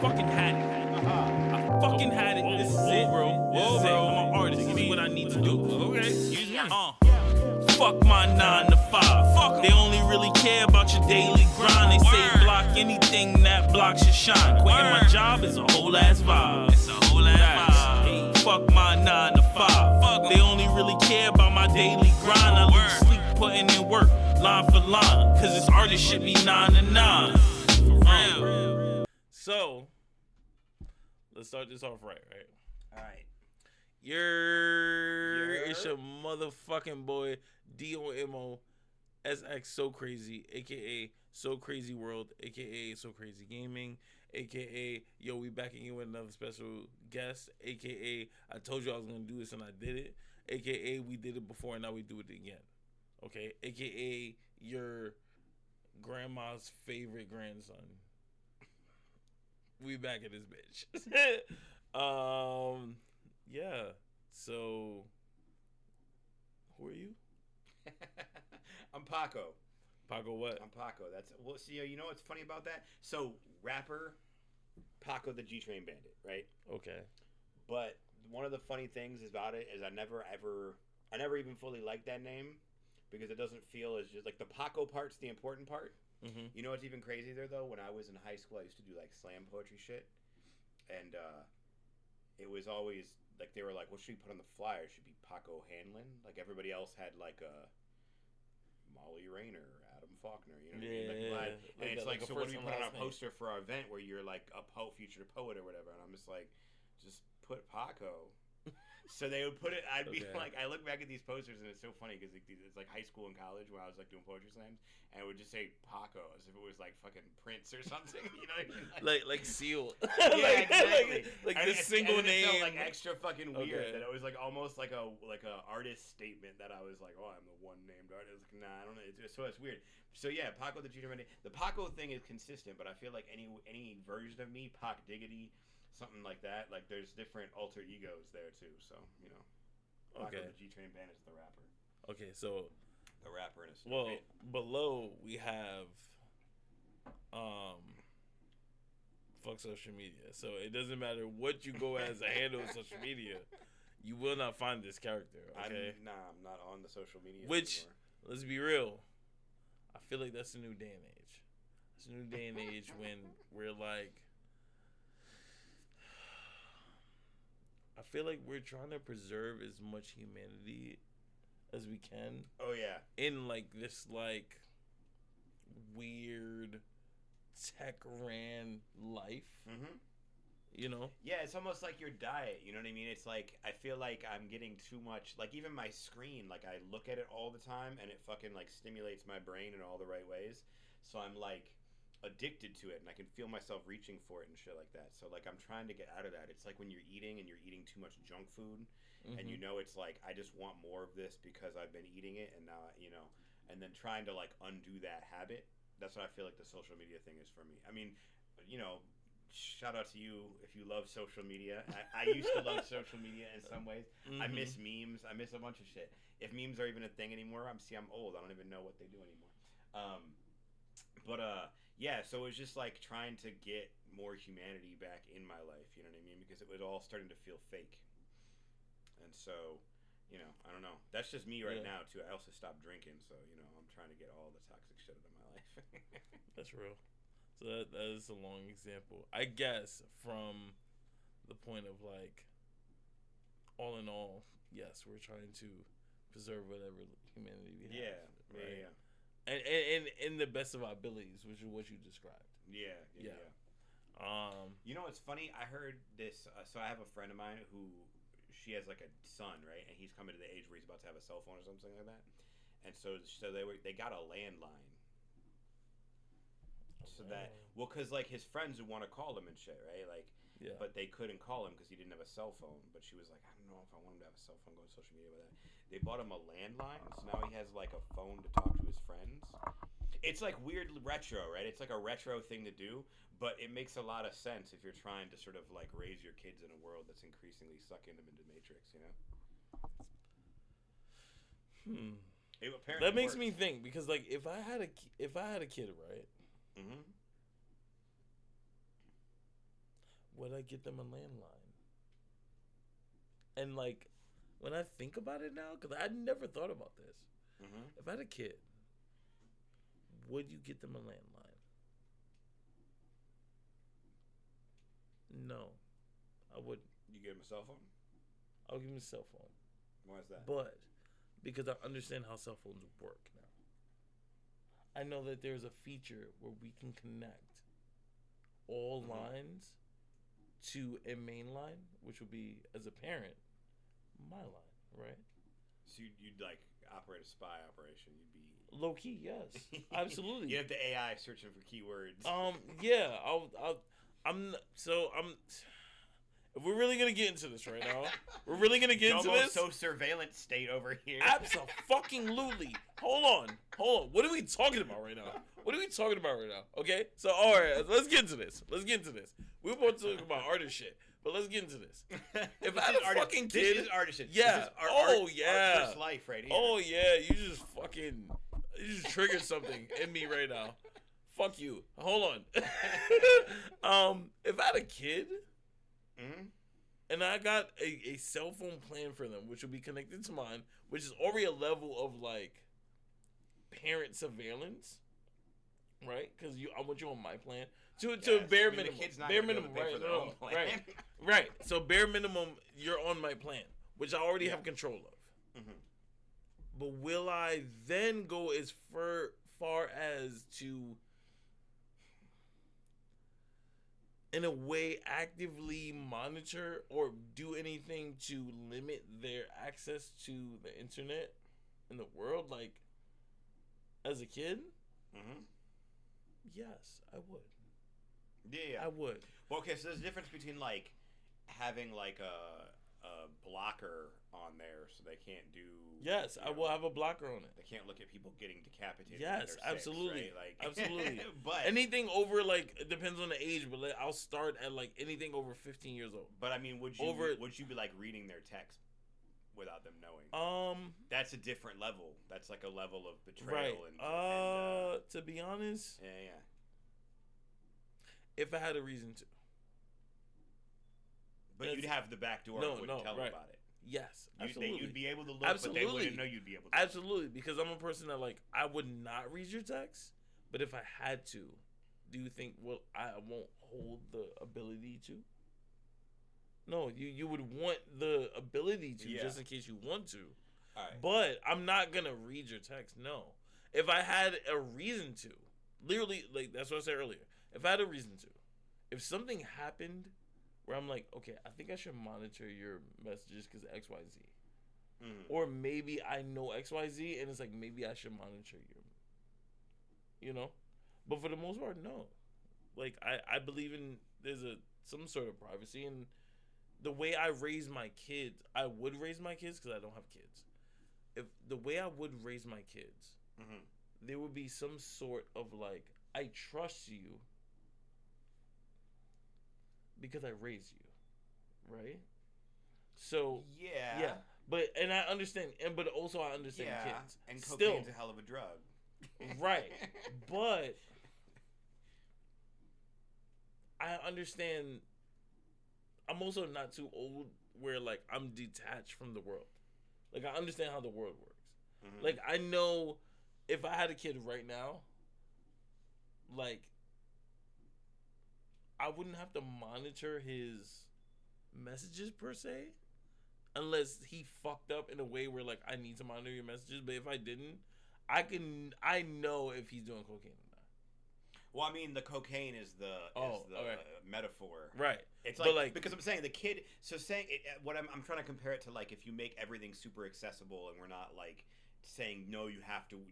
fucking had it. I fucking had it. This is it, bro. This is it. I'm an artist. This is what I need to do. Okay, excuse me. Fuck my 9 to 5. Fuck they only really care about your daily grind. They say block anything that blocks your shine. Quitting my job is a whole ass vibe. It's a whole ass vibe. Fuck my 9 to 5. They only really care about my daily grind. I lose sleep putting in work, line for line. Cause this artist shit be 9 to 9. For real. So, let's start this off right? Alright. It's your motherfucking boy DOMO SX So Crazy, aka Sxcrazywxrld, aka So Crazy Gaming, aka yo, we back again with another special guest, aka I told you I was gonna do this and I did it, aka we did it before and now we do it again. Okay, aka your grandma's favorite grandson. We back at this bitch. Yeah. So who are you? I'm Paco. Paco what? I'm Paco. That's well. See, you know what's funny about that? So rapper Paco the G Train Bandit, right? Okay. But one of the funny things about it is I never even fully liked that name because it doesn't feel as just like the Paco part's the important part. Mm-hmm. You know what's even crazier though? When I was in high school, I used to do like slam poetry shit, and it was always like they were like, "What should we put on the flyer? It should be Paco Hanlon." Like everybody else had like a Molly Rayner, Adam Faulkner, you know what I mean? Like, and it's like, so what do we put on a poster for our event where you're like a future poet or whatever? And I'm just like, just put Paco. So they would put it. I'd be like, I look back at these posters and it's so funny because it's like high school and college where I was like doing poetry slams, and it would just say Paco as if it was like fucking Prince or something. You know what I mean? Like Seal. Yeah, exactly. Like this single name. It felt like extra fucking weird that it was like almost like a artist statement that I was like, oh, I'm the one named artist. Like, nah, I don't know. So it's weird. So yeah, Paco the G Train. The Paco thing is consistent, but I feel like any version of me, Pac Diggity, something like that. Like there's different alter egos there too. So you know, Paco the G Train Bandit is the rapper. Okay, so the rapper in a story. Well, below we have fuck social media. So it doesn't matter what you go as a handle of social media, you will not find this character. Okay, I'm not on the social media. Which anymore. Let's be real, I feel like that's a new day and age. It's a new day and age when we're like. I feel like we're trying to preserve as much humanity as we can. Oh yeah. In like this like weird tech ran life. Mm-hmm. You know? Yeah, it's almost like your diet. You know what I mean? It's like I feel like I'm getting too much. Like even my screen, like I look at it all the time, and it fucking like stimulates my brain in all the right ways. So I'm like addicted to it, and I can feel myself reaching for it and shit like that. So like I'm trying to get out of that. It's like when you're eating and you're eating too much junk food, and you know it's like I just want more of this because I've been eating it, and now you know, and then trying to like undo that habit. That's what I feel like the social media thing is for me. I mean, you know, shout out to you if you love social media. I used to love social media in some ways. I miss memes. I miss a bunch of shit. If memes are even a thing anymore, I'm old. I don't even know what they do anymore. Yeah, so it was just like trying to get more humanity back in my life, you know what I mean? Because it was all starting to feel fake. And so, you know, I don't know. That's just me right now, too. I also stopped drinking, so, you know, I'm trying to get all the toxic shit out of my life. That's real. So that is a long example. I guess from the point of, like, all in all, yes, we're trying to preserve whatever humanity we have. Yeah, right? yeah. And in the best of our abilities, which is what you described. Yeah. You know what's funny? I heard this. So I have a friend of mine who she has like a son, right? And he's coming to the age where he's about to have a cell phone or something like that. And so they got a landline. So that because like his friends would want to call him and shit, right? Like, but they couldn't call him because he didn't have a cell phone. But she was like, I don't know if I want him to have a cell phone, go on social media with that. They bought him a landline, so now he has like a phone to talk to his friends. It's like weird retro, right? It's like a retro thing to do, but it makes a lot of sense if you're trying to sort of like raise your kids in a world that's increasingly sucking them into Matrix, you know? That makes me think because like if I had a kid, right? would I get them a landline? And like, when I think about it now, because I never thought about this. Mm-hmm. If I had a kid, would you get them a landline? No, I wouldn't. You get him a cell phone? I'll give him a cell phone. Why is that? But because I understand how cell phones work now. I know that there's a feature where we can connect all lines to a main line, which would be, as a parent, my line, right? So you'd like operate a spy operation. You'd be low key, yes, absolutely. You have the AI searching for keywords. Yeah, I'm. If we're really gonna get into this right now, we're really gonna get into this. So surveillance state over here. Absolutely. Hold on. What are we talking about right now? Okay, so all right, let's get into this. We were about to talk about artist shit, but let's get into this. If I had a fucking kid, this is artist shit. Yeah. This is Our first life right here. Oh yeah, you just triggered something in me right now. Fuck you. Hold on. If I had a kid. Mm-hmm. And I got a cell phone plan for them, which will be connected to mine, which is already a level of like parent surveillance, right? Because I want you on my plan to bare minimum. The kid's not bare gonna be able minimum, to pay right? for their own plan. Right. So bare minimum, you're on my plan, which I already have control of. Mm-hmm. But will I then go as far as to, in a way, actively monitor or do anything to limit their access to the internet in the world, like, as a kid? Mm-hmm. Yes, I would. Yeah. I would. Well, okay, so there's a difference between, like, having, like, a blocker on there so they can't do... Yes, I will have a blocker on it. They can't look at people getting decapitated. Yes, when they're absolutely. 6, right? Like, Absolutely. But anything over, like, it depends on the age, but I'll start at, like, anything over 15 years old. But, I mean, would you be, like, reading their text without them knowing? That's a different level. That's, like, a level of betrayal. Right. And to be honest... Yeah. If I had a reason to. But you'd have the back door and wouldn't tell them about it. Yes, absolutely. You'd be able to look, but they wouldn't know you'd be able to. Absolutely, because I'm a person that, like, I would not read your text, but if I had to, do you think, well, I won't hold the ability to? No, you would want the ability to, just in case you want to. All right. But I'm not going to read your text, no. If I had a reason to, literally, like, that's what I said earlier. If I had a reason to, if something happened where I'm like, okay, I think I should monitor your messages because X, Y, Z. Mm-hmm. Or maybe I know X, Y, Z, and it's like, maybe I should monitor your, you know? But for the most part, no. Like, I believe in, there's some sort of privacy, and the way I raise my kids, I would raise my kids because I don't have kids. If the way I would raise my kids, there would be some sort of, like, I trust you because I raised you, right? So yeah, but and I understand, but also I understand kids. And cocaine's a hell of a drug, right? But I understand. I'm also not too old where, like, I'm detached from the world. Like, I understand how the world works. Like, I know if I had a kid right now, like, I wouldn't have to monitor his messages per se, unless he fucked up in a way where, like, I need to monitor your messages. But if I didn't, I know if he's doing cocaine or not. Well, I mean, the cocaine is the metaphor, right? It's like because I'm saying the kid. So saying it, what I'm trying to compare it to, like, if you make everything super accessible and we're not like saying no, you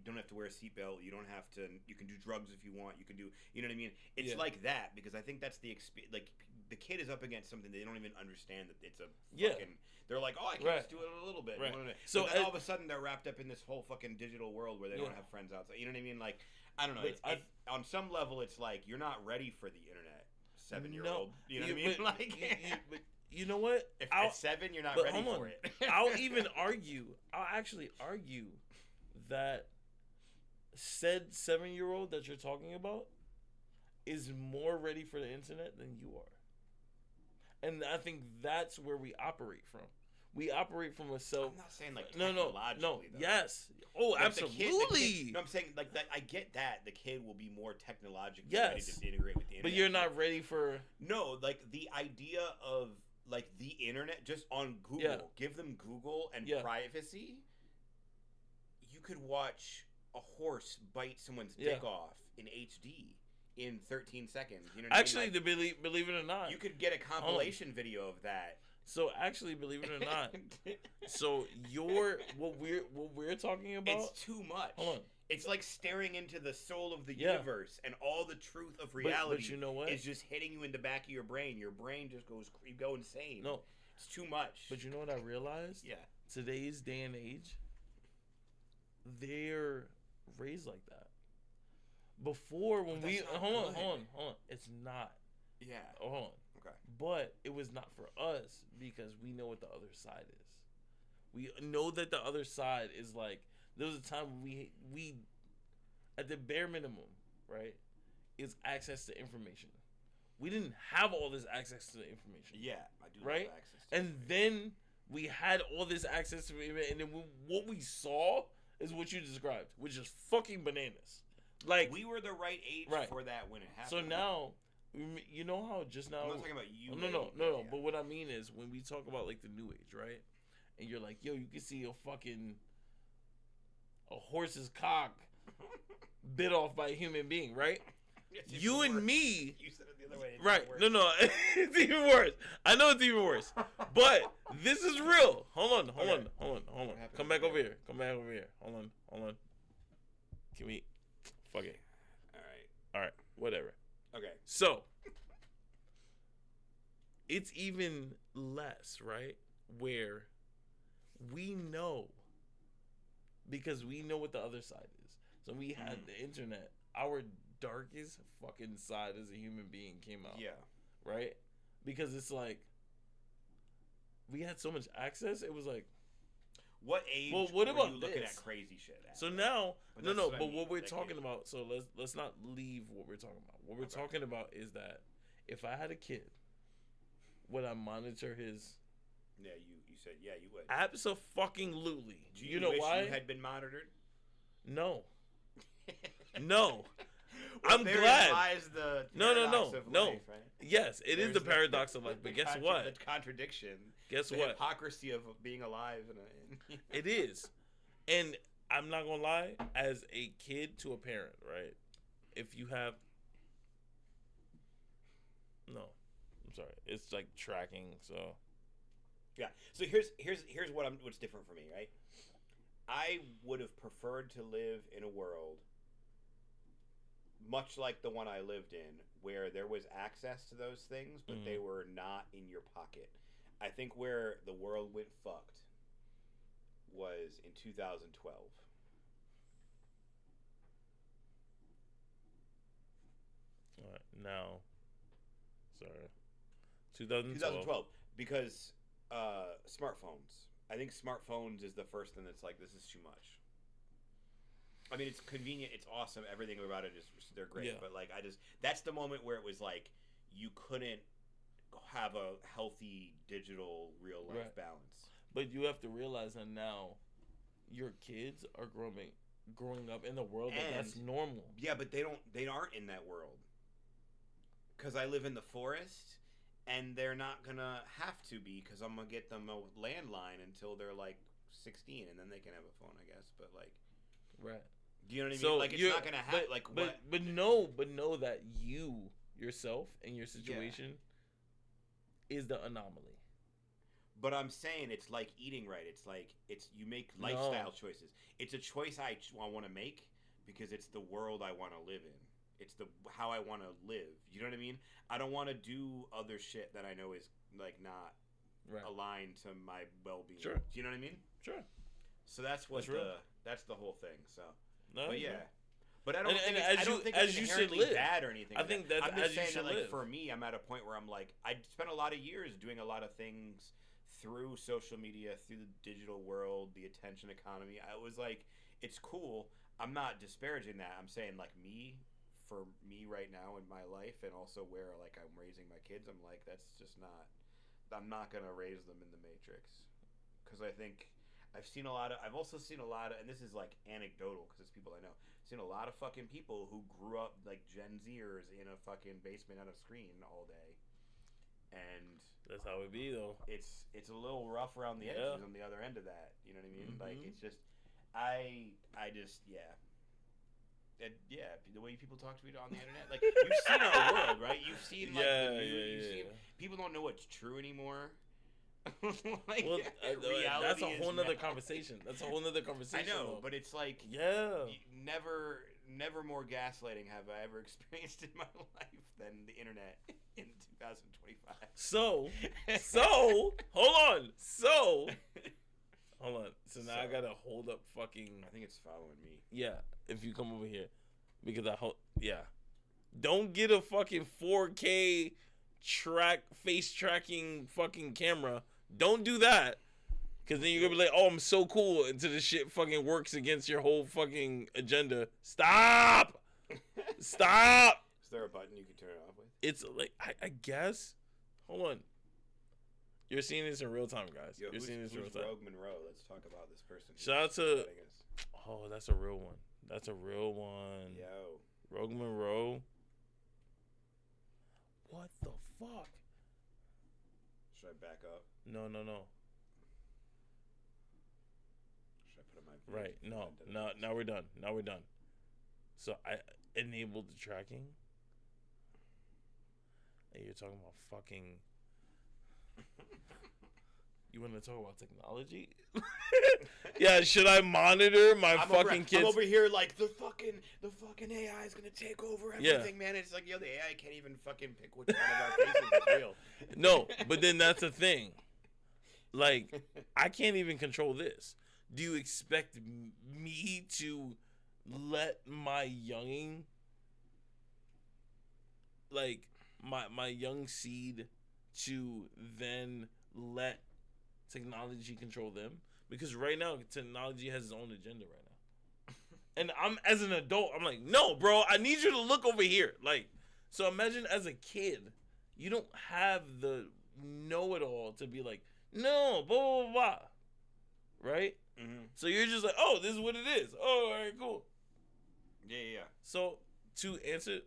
don't have to wear a seatbelt, you don't have to, you can do drugs if you want, you can do, you know what I mean? It's like that, because I think that's the like the kid is up against something they don't even understand that it's a fucking. They're like, oh, I can just do it a little bit. Right. So then all of a sudden they're wrapped up in this whole fucking digital world where they don't have friends outside. You know what I mean? Like, I don't know. On some level, it's like you're not ready for the internet, 7-year-old. You know what I mean? But you know what? If at 7 you're not ready for it. I'll actually argue that said 7-year-old that you're talking about is more ready for the internet than you are. And I think that's where we operate from. We operate from a self. I'm not saying like no, technologically, though. yes. Oh, Like, absolutely. No, I'm saying like that. I get that the kid will be more technologically Yes. ready to integrate with the internet. But you're not ready for. No, like the idea of like the internet just on Google. Yeah. Give them Google and Yeah. privacy. You could watch a horse bite someone's Yeah. dick off in HD in 13 seconds. You know what Actually, I mean? Like, believe it or not. you could get a compilation video of that. So actually, believe it or not. So what we're talking about. It's too much. Hold on. It's like staring into the soul of the Yeah. universe, and all the truth of reality but you know what? is just hitting you in the back of your brain. Your brain just you go insane. No. It's too much. But you know what I realized? Yeah. Today's day and age, they're raised like that. Before when But we that's not hold good. on, it's not. Yeah. Oh, hold on. Okay. But it was not for us because we know what the other side is. We know that the other side is like. There was a time when we at the bare minimum, right, is access to information. We didn't have all this access to the information. Yeah, I do Right? love access to And information. then we had all this access to it, and then what we saw is what you described, which is fucking bananas. Like we were the right age Right. for that when it happened. so now, you know how just now. I'm not talking about you. No. Yeah. But what I mean is when we talk about like the new age, right? And you're like, yo, you can see a horse's cock bit off by a human being, right? It's even You and worse. me. You said it the other way. It's Right. even worse. No. It's even worse. I know it's even worse. But this is real. Hold on. Okay. Come happened? back over here. Hold on. Can we fuck it. All right. Whatever. Okay. So it's even less, right? Where we know because we know what the other side is. So we had the internet. Our darkest fucking side as a human being came out. Yeah. Right? Because it's like we had so much access. It was like What age what were about you looking this? at crazy shit at? so now But no that's what I but mean, what we're like, talking yeah. about. So let's not leave what we're talking about. What we're Okay. talking about is that if I had a kid, would I monitor his? Yeah, you said yeah, you would. Absolutely. Do You know wish why? you had been monitored? No. No. Well, I'm therein glad. lies the No. paradox of No. life, right? Yes, it is There's the paradox of life. But guess what? The contradiction. Guess The what? hypocrisy of being alive. In It is. And I'm not going to lie, as a kid to a parent, right? If you have. No. I'm sorry. It's like tracking, so. Yeah. So here's what's different for me, right? I would have preferred to live in a world much like the one I lived in, where there was access to those things, but they were not in your pocket. I think where the world went fucked was in 2012. All right. Now. Sorry. 2012. 2012, because smartphones. I think smartphones is the first thing that's like, this is too much. I mean, it's convenient, it's awesome, everything about it is, they're great, Yeah. but like, that's the moment where it was like, you couldn't have a healthy digital real life Right. balance. But you have to realize that now your kids are growing up in the world that's And- normal. Yeah, but they aren't in that world. Because I live in the forest, and they're not gonna have to be, because I'm gonna get them a landline until they're like 16, and then they can have a phone, I guess. But like, Right. do you know what I mean? So Like, it's you're- not gonna happen. but- Like, but, what? But know that you yourself and your situation is the anomaly. But I'm saying it's like eating right. It's like you make lifestyle choices. It's a choice I want to make because it's the world I want to live in. It's how I want to live. You know what I mean? I don't want to do other shit that I know is like not Right. aligned to my well-being. Sure. Do you know what I mean? Sure. So that's what That's real. that's the whole thing. So, No, but yeah. yeah. But I don't And- think and it's, as I don't you- think as it's you should inherently live. bad or anything. I like think that. that's I'm just as you saying should that, like, live. for me, I'm at a point where I'm like, I spent a lot of years doing a lot of things through social media, through the digital world, the attention economy. I was like, it's cool. I'm not disparaging that. I'm saying like for me right now in my life, and also where like I'm raising my kids, I'm like, that's just not. I'm not gonna raise them in the Matrix, because I think I've seen a lot of. I've also seen a lot of, and this is like anecdotal because it's people I know. I've seen a lot of fucking people who grew up like Gen Zers in a fucking basement on a screen all day, and That's how it be though. it's a little rough around the edges on the other end of that. You know what I mean? Like it's just, I just the way people talk to each other on the internet. Like you've seen our world, right? You've seen like the news. You've seen people don't know what's true anymore. Like, Well, that's a whole nother now. conversation. That's a whole nother conversation. I know, though. but it's like Yeah. never more gaslighting have I ever experienced in my life than the internet in 2025. So, hold on. So now I gotta hold up fucking. I think it's following me. Yeah, if you come over here, because don't get a fucking 4K face tracking fucking camera. Don't do that, because then you're gonna be like, oh, I'm so cool until the shit fucking works against your whole fucking agenda. Stop. Is there a button you can turn it off with? It's like I guess. Hold on. You're seeing this in real time, guys. Yo, You're seeing this in real time. Rogue Monroe? Let's talk about this person. Shout out to. Oh, that's a real one. That's a real one. Yo. Rogue Monroe. What the fuck? Should I back up? No. Should I put in my Right. No. Now we're done. So I enabled the tracking. And you're talking about fucking. You want to talk about technology? Yeah, should I monitor my fucking kids? I'm over here like the fucking AI is gonna take over everything, man. It's like, yo, the AI can't even fucking pick which one of our faces is real. No, but then that's the thing. Like, I can't even control this. Do you expect me to let my younging, like my young seed, to then let technology control them? Because right now technology has its own agenda right now. And I'm, as an adult, I'm like, no, bro, I need you to look over here. Like, so imagine as a kid, you don't have the know-it-all to be like, no, blah, blah, blah, blah. Right? Mm-hmm. So you're just like, oh, this is what it is. Oh, all right, cool. Yeah. So to answer,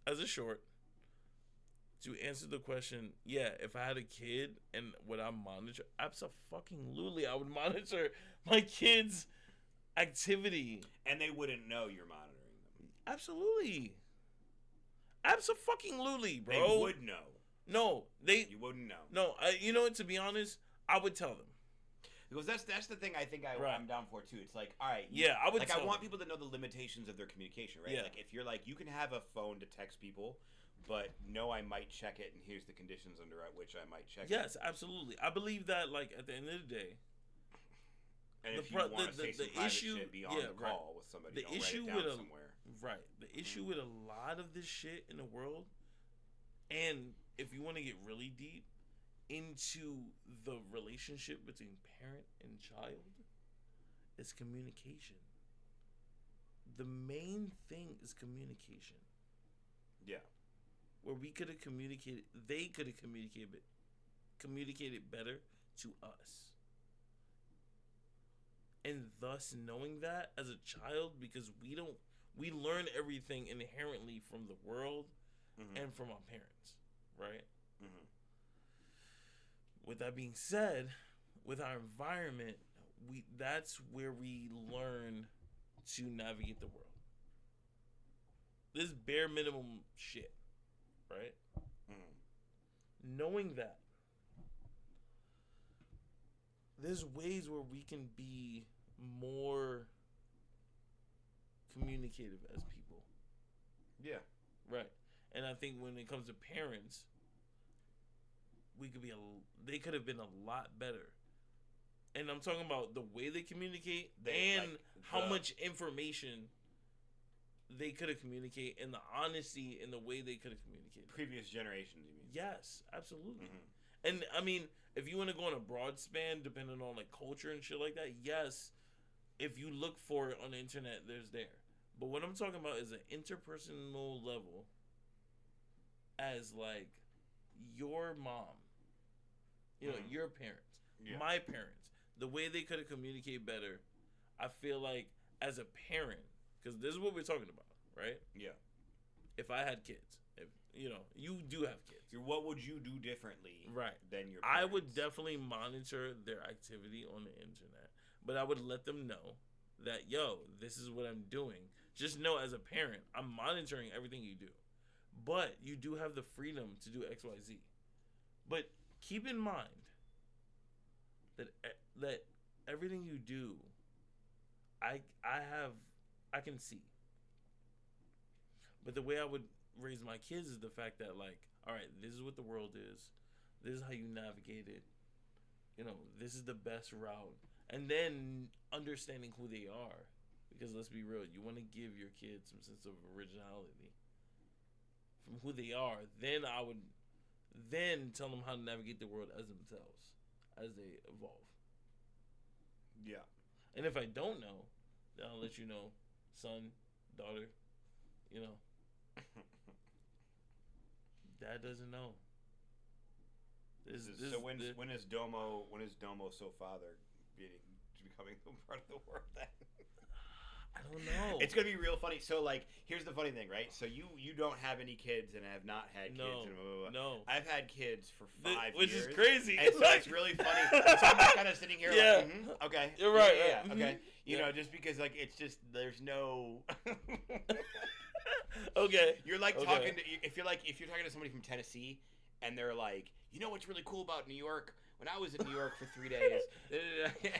as a short, to answer the question, yeah, if I had a kid and would I monitor? Absolutely, I would monitor my kids' activity. And they wouldn't know you're monitoring them. Absolutely, bro. They would know. No, You wouldn't know. No, you know what? To be honest, I would tell them. Because that's the thing I think I'm down for too. It's like, all right, I would. Like, I want people to know the limitations of their communication, right? Yeah. Like, if you're like, you can have a phone to text people, but no, I might check it, and here's the conditions under which I might check it. Yes, absolutely. I believe that, like, at the end of the day. And if you want to say some private shit, be on the call with somebody. The issue write it down somewhere. Right. The issue with a lot of this shit in the world, and if you want to get really deep into the relationship between parent and child, is communication. The main thing is communication. Yeah. Where we could have communicated, they could have communicated better to us. And thus knowing that as a child, because we learn everything inherently from the world and from our parents, right? Mm-hmm. With that being said, with our environment, that's where we learn to navigate the world. This bare minimum shit, right? Mm-hmm. Knowing that, there's ways where we can be more communicative as people. Yeah. Right. And I think when it comes to parents, they could have been a lot better. And I'm talking about the way they communicate how much information they could have communicated, and the honesty in the way they could have communicated. Previous generations, you mean? Yes, absolutely. Mm-hmm. And I mean, if you want to go on a broad span, depending on like culture and shit like that, yes, if you look for it on the internet, there's there. But what I'm talking about is an interpersonal level, as like your mom You know, your parents, my parents, the way they could have communicated better. I feel like as a parent, because this is what we're talking about, right? Yeah. If I had kids, if you know, you do have kids. What would you do differently than your I parents? would definitely monitor their activity on the internet, but I would let them know that, yo, this is what I'm doing. Just know as a parent, I'm monitoring everything you do. But you do have the freedom to do X, Y, Z. But keep in mind that everything you do, I can see. But the way I would raise my kids is the fact that, like, all right, this is what the world is. This is how you navigate it. You know, this is the best route. And then understanding who they are. Because let's be real, you want to give your kids some sense of originality from who they are. Then I would then tell them how to navigate the world as themselves, as they evolve. Yeah. And if I don't know, then I'll let you know, son, daughter, you know. Dad doesn't know. So when is Domo so father becoming part of the world then? I don't know. It's gonna be real funny. So like, here's the funny thing, right? So you don't have any kids and have not had kids. And blah, blah, blah. No. I've had kids for 5 years, which is crazy. And so it's really funny. So I'm just kind of sitting here like, okay, you're right. Yeah, okay. You know, just because like it's just there's no. Okay. You're like talking to if you're talking to somebody from Tennessee and they're like, you know what's really cool about New York? When I was in New York for 3 days,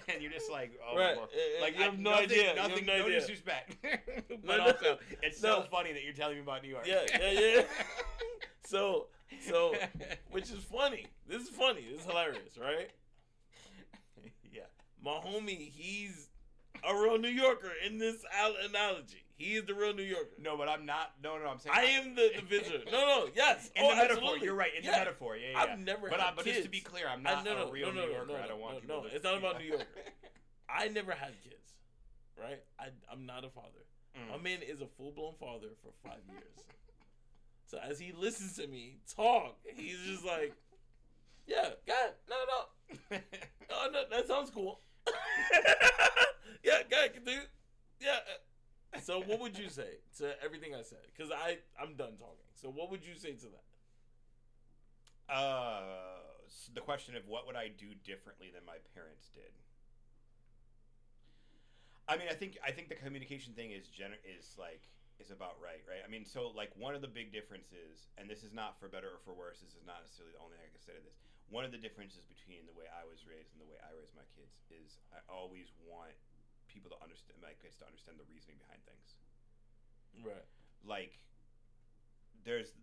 and you're just like, oh, right. Like you have no idea. Nothing, no idea. disrespect. But also, it's so funny that you're telling me about New York. Yeah. So, which is funny. This is funny. This is hilarious, right? Yeah. My homie, he's a real New Yorker in this analogy. He is the real New Yorker. No, but I'm not. No, I'm saying I am the visitor. No, yes. In the metaphor, absolutely. you're right. In the metaphor, yeah. I've never had but kids. just to be clear, I'm not a real New Yorker. I don't want people to. It's not about New Yorker. I never had kids, right? I'm not a father. My man is a full-blown father for 5 years. So as he listens to me talk, he's just like, yeah, God, no. No, that sounds cool. Yeah, God, dude. Yeah. So what would you say to everything I said? Because I'm done talking. So what would you say to that? The question of what would I do differently than my parents did. I mean, I think the communication thing is about right? I mean, so like one of the big differences, and this is not for better or for worse. This is not necessarily the only thing I can say to this. One of the differences between the way I was raised and the way I raise my kids is I always want people to understand my kids to understand the reasoning behind things. Right. Like,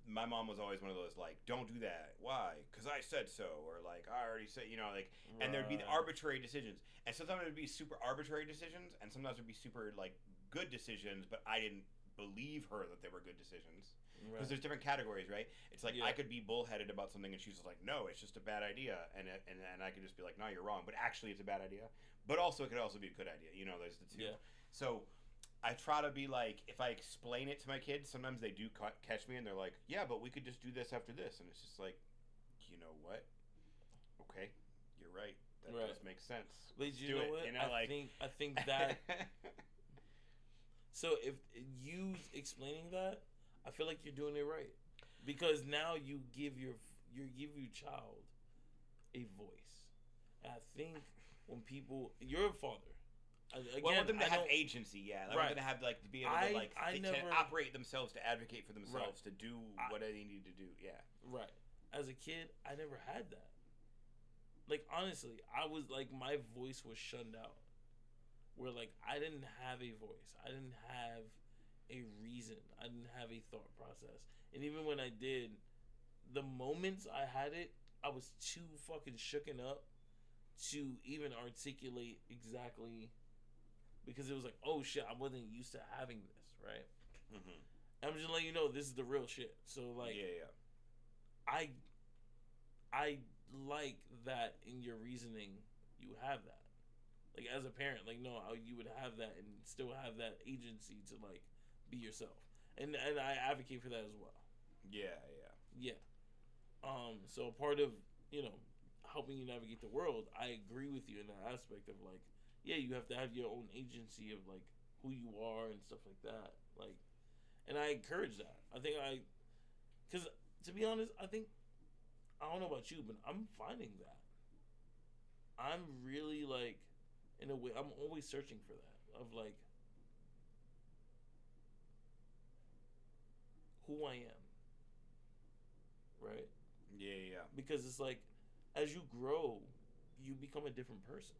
my mom was always one of those like, don't do that. Why? Because I said so, or like I already said, you know, like, and there'd be the arbitrary decisions, and sometimes it'd be super arbitrary decisions, and sometimes it'd be super like good decisions, but I didn't believe her that they were good decisions. Because there's different categories, right? It's like I could be bullheaded about something, and she's like, "No, it's just a bad idea," and I could just be like, "No, you're wrong," but actually, it's a bad idea. But also, it could also be a good idea. You know, there's the two. Yeah. So I try to be like, if I explain it to my kids, sometimes they do catch me, and they're like, "Yeah, but we could just do this after this," and it's just like, you know what? Okay, you're right. That does make sense. But you know what? I think that. So if you explaining that, I feel like you're doing it right, because now you give your child a voice. And I think when you're a father. Again, well, I want them to have agency. Yeah, I want them to have to be able to operate themselves, to advocate for themselves, to do what they need to do. Yeah. Right. As a kid, I never had that. Like honestly, I was like my voice was shunned out. Where like I didn't have a voice. I didn't have a reason. I didn't have a thought process. And even when I did, the moments I had it, I was too fucking shooken up to even articulate exactly, because it was like, oh shit, I wasn't used to having this, right? Mm-hmm. I'm just letting you know this is the real shit. So like, I like that in your reasoning you have that. Like as a parent, like no, you would have that and still have that agency to like be yourself, and I advocate for that as well. Yeah. So part of helping you navigate the world, I agree with you in that aspect of like, yeah, you have to have your own agency of like who you are and stuff like that. Like, and I encourage that. Because to be honest, I don't know about you, but I'm finding that. I'm really like, in a way, I'm always searching for that of like who I am. Right? Yeah. Because it's like, as you grow, you become a different person.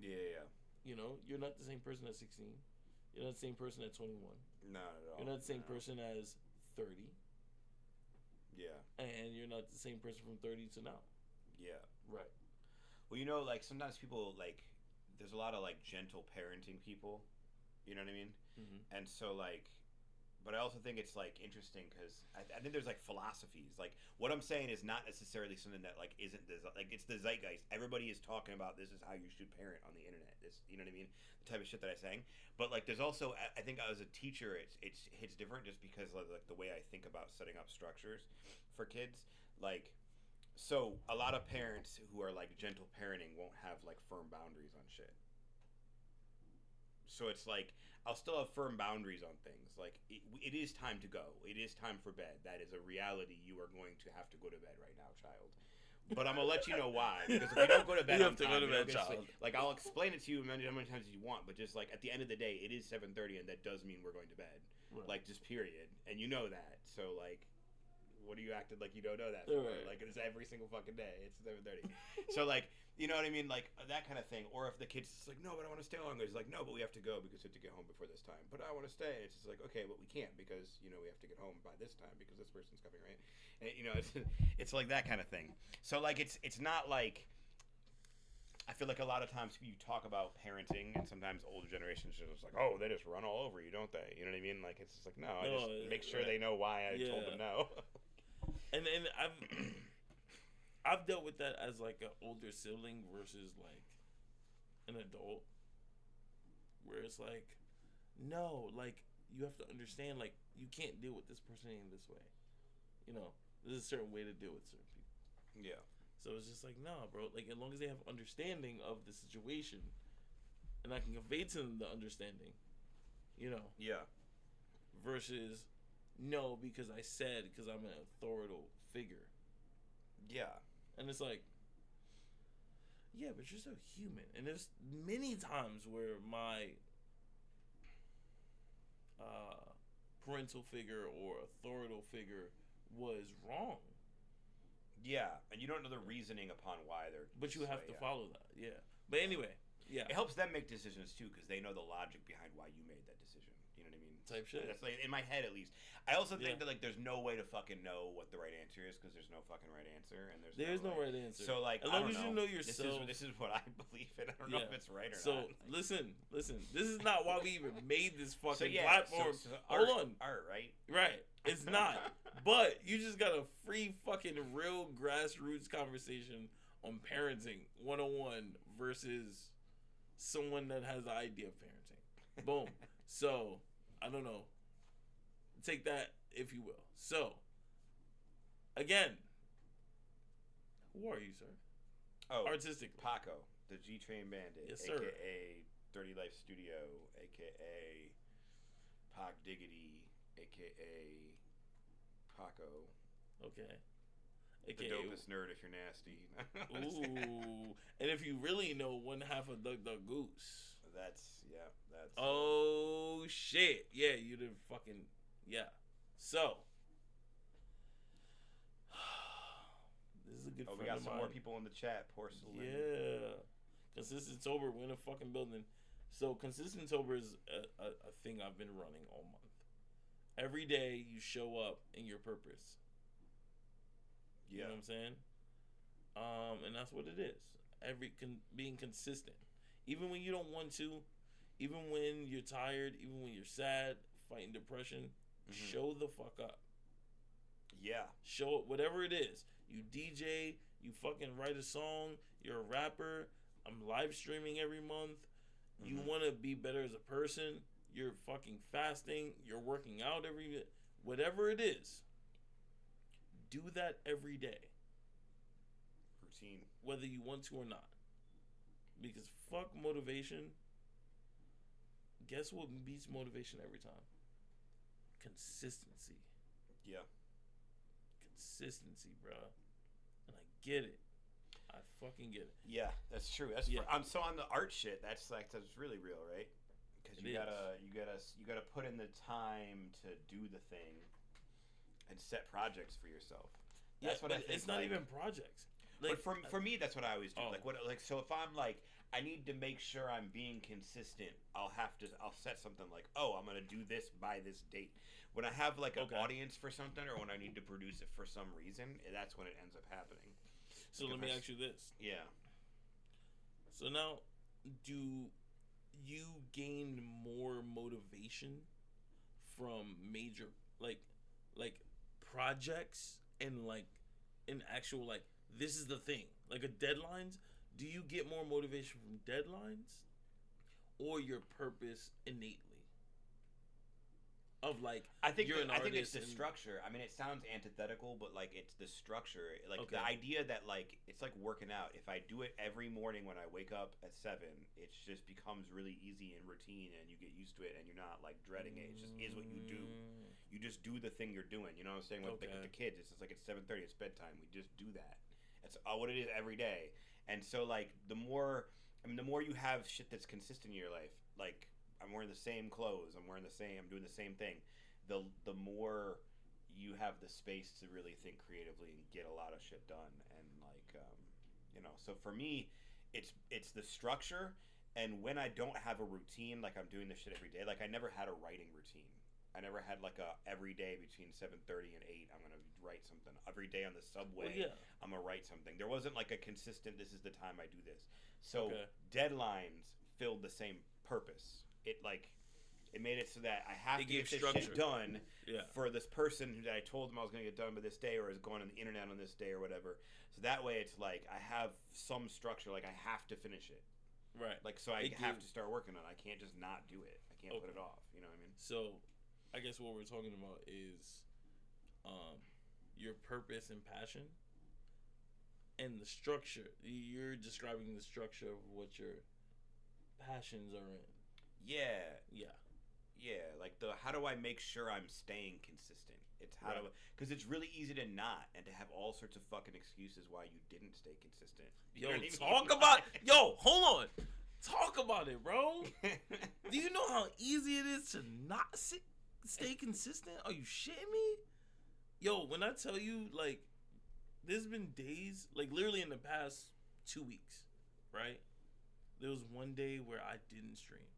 Yeah. You know, you're not the same person at 16. You're not the same person at 21. Not at all. You're not the same person as 30. Yeah. And you're not the same person from 30 to now. Yeah. Right. Well, you know, like sometimes people like, there's a lot of like gentle parenting people. You know what I mean? Mm-hmm. And so like, but I also think it's like interesting because I think there's like philosophies. Like what I'm saying is not necessarily something that like isn't like it's the zeitgeist. Everybody is talking about this is how you should parent on the internet. This, you know what I mean? The type of shit that I'm saying. But like there's also, I think as a teacher it's different just because of like the way I think about setting up structures for kids. Like, so a lot of parents who are like gentle parenting won't have like firm boundaries on shit. So it's like I'll still have firm boundaries on things. Like it is time to go. It is time for bed. That is a reality. You are going to have to go to bed right now, child. But I'm gonna let you know why. Because if you don't go to bed, you have to go to bed, child. Like I'll explain it to you as many times as you want. But just like at the end of the day, it is 7:30, and that does mean we're going to bed. Right. Like just period. And you know that. So like, what are you acting like you don't know that for? Right. Like it's every single fucking day. It's 7:30. So like, you know what I mean? Like that kind of thing. Or if the kid's just like, no, but I want to stay longer. He's like, no, but we have to go because we have to get home before this time. But I want to stay. And it's just like, okay, but we can't because, you know, we have to get home by this time because this person's coming, right? And, you know, it's like that kind of thing. So like, it's not like, I feel like a lot of times you talk about parenting and sometimes older generations are just like, oh, they just run all over you, don't they? You know what I mean? Like, it's just like, no, I just make sure they know why I told them no. And I've dealt with that as like an older sibling versus like an adult, where it's like, no, like you have to understand, like you can't deal with this person in this way. You know, there's a certain way to deal with certain people. Yeah. So it's just like, nah, bro. Like as long as they have understanding of the situation, and I can convey to them the understanding, you know. Yeah. Versus, no, because I'm an authoritative figure. Yeah. And it's like, yeah, but you're so human. And there's many times where my parental figure or authoritative figure was wrong. Yeah, and you don't know the reasoning upon why they're. But you have to follow that, yeah. But anyway, yeah. It helps them make decisions too because they know the logic behind why you made that decision. You know what I mean? Type shit. That's like in my head at least. I also think that like there's no way to fucking know what the right answer is because there's no fucking right answer and there's no right answer. So like, as long as you know yourself, this is what I believe in. I don't know if it's right or not. So listen. This is not why we even made this fucking platform. So hold on, art, right? Right. It's not. But you just got a free fucking real grassroots conversation on parenting 101 versus someone that has the idea of parenting. Boom. So I don't know. Take that if you will. So, again, who are you, sir? Oh, artistically. Paco, the G Train Bandit, yes, sir. aka Dirty Life Studio, aka Pac Diggity, aka Paco. Okay. The dopest nerd if you're nasty. Ooh. And if you really know one half of Doug Goose. That's. Oh, shit. Yeah, you did fucking. Yeah. So. This is a good friend we got of some mine. more people in the chat. Porcelain. Yeah. Consistent Sober, we're in a fucking building. So, Consistent Sober is a thing I've been running all month. Every day you show up in your purpose. You know what I'm saying? And that's what it is. Being consistent. Even when you don't want to, even when you're tired, even when you're sad, fighting depression, show the fuck up. Yeah. Show it, whatever it is. You DJ, you fucking write a song, you're a rapper, I'm live streaming every month. You want to be better as a person, you're fucking fasting, you're working out whatever it is. Do that every day. routine. whether you want to or not. Because fuck motivation. Guess what beats motivation every time? Consistency. Yeah. Consistency, bro. And I get it. I fucking get it. Yeah, that's true. That's Yeah. so on the art shit. That's really real, right? Because you gotta put in the time to do the thing and set projects for yourself. That's what I think. It's not even projects. Like, but for me, that's what I always do. Oh. So if I'm like, I need to make sure I'm being consistent, I'll set something like, oh, I'm gonna do this by this date. When I have like an audience for something, or when I need to produce it for some reason, that's when it ends up happening. So let me ask you this. Yeah. So now, do you gain more motivation from major like projects and like an actual like this is the thing like a deadlines? Do you get more motivation from deadlines or your purpose innately? Of like I think and it's the structure. I mean, it sounds antithetical, but like it's the structure. Like the idea that like it's like working out. If I do it every morning when I wake up at 7, it just becomes really easy and routine, and you get used to it, and you're not like dreading it. It just is what you do. You just do the thing you're doing. You know what I'm saying? With the kids, it's just like it's 7:30. It's bedtime. We just do that. That's what it is every day. And so like the more you have shit that's consistent in your life, like. I'm wearing the same clothes. I'm doing the same thing. The more you have the space to really think creatively and get a lot of shit done. And like, so for me, it's the structure. And when I don't have a routine, like I'm doing this shit every day, like I never had a writing routine. I never had like a every day between 7:30 and 8. I'm gonna write something every day on the subway. Well, yeah. I'm gonna write something. There wasn't like a consistent. This is the time I do this. So deadlines filled the same purpose. It made it so that I have to get this shit done for this person who I told them I was going to get done by this day, or is going on the internet on this day or whatever. So that way it's like I have some structure, like I have to finish it. Right. Like so I have to start working on it. I can't just not do it. I can't put it off. You know what I mean? So I guess what we're talking about is your purpose and passion and the structure. You're describing the structure of what your passions are in. Yeah. Like how do I make sure I'm staying consistent? It's because it's really easy to not and to have all sorts of fucking excuses why you didn't stay consistent. Hold on. Talk about it, bro. Do you know how easy it is to not stay consistent? Are you shitting me? Yo, when I tell you, like, there's been days, like literally in the past 2 weeks, right? There was one day where I didn't stream.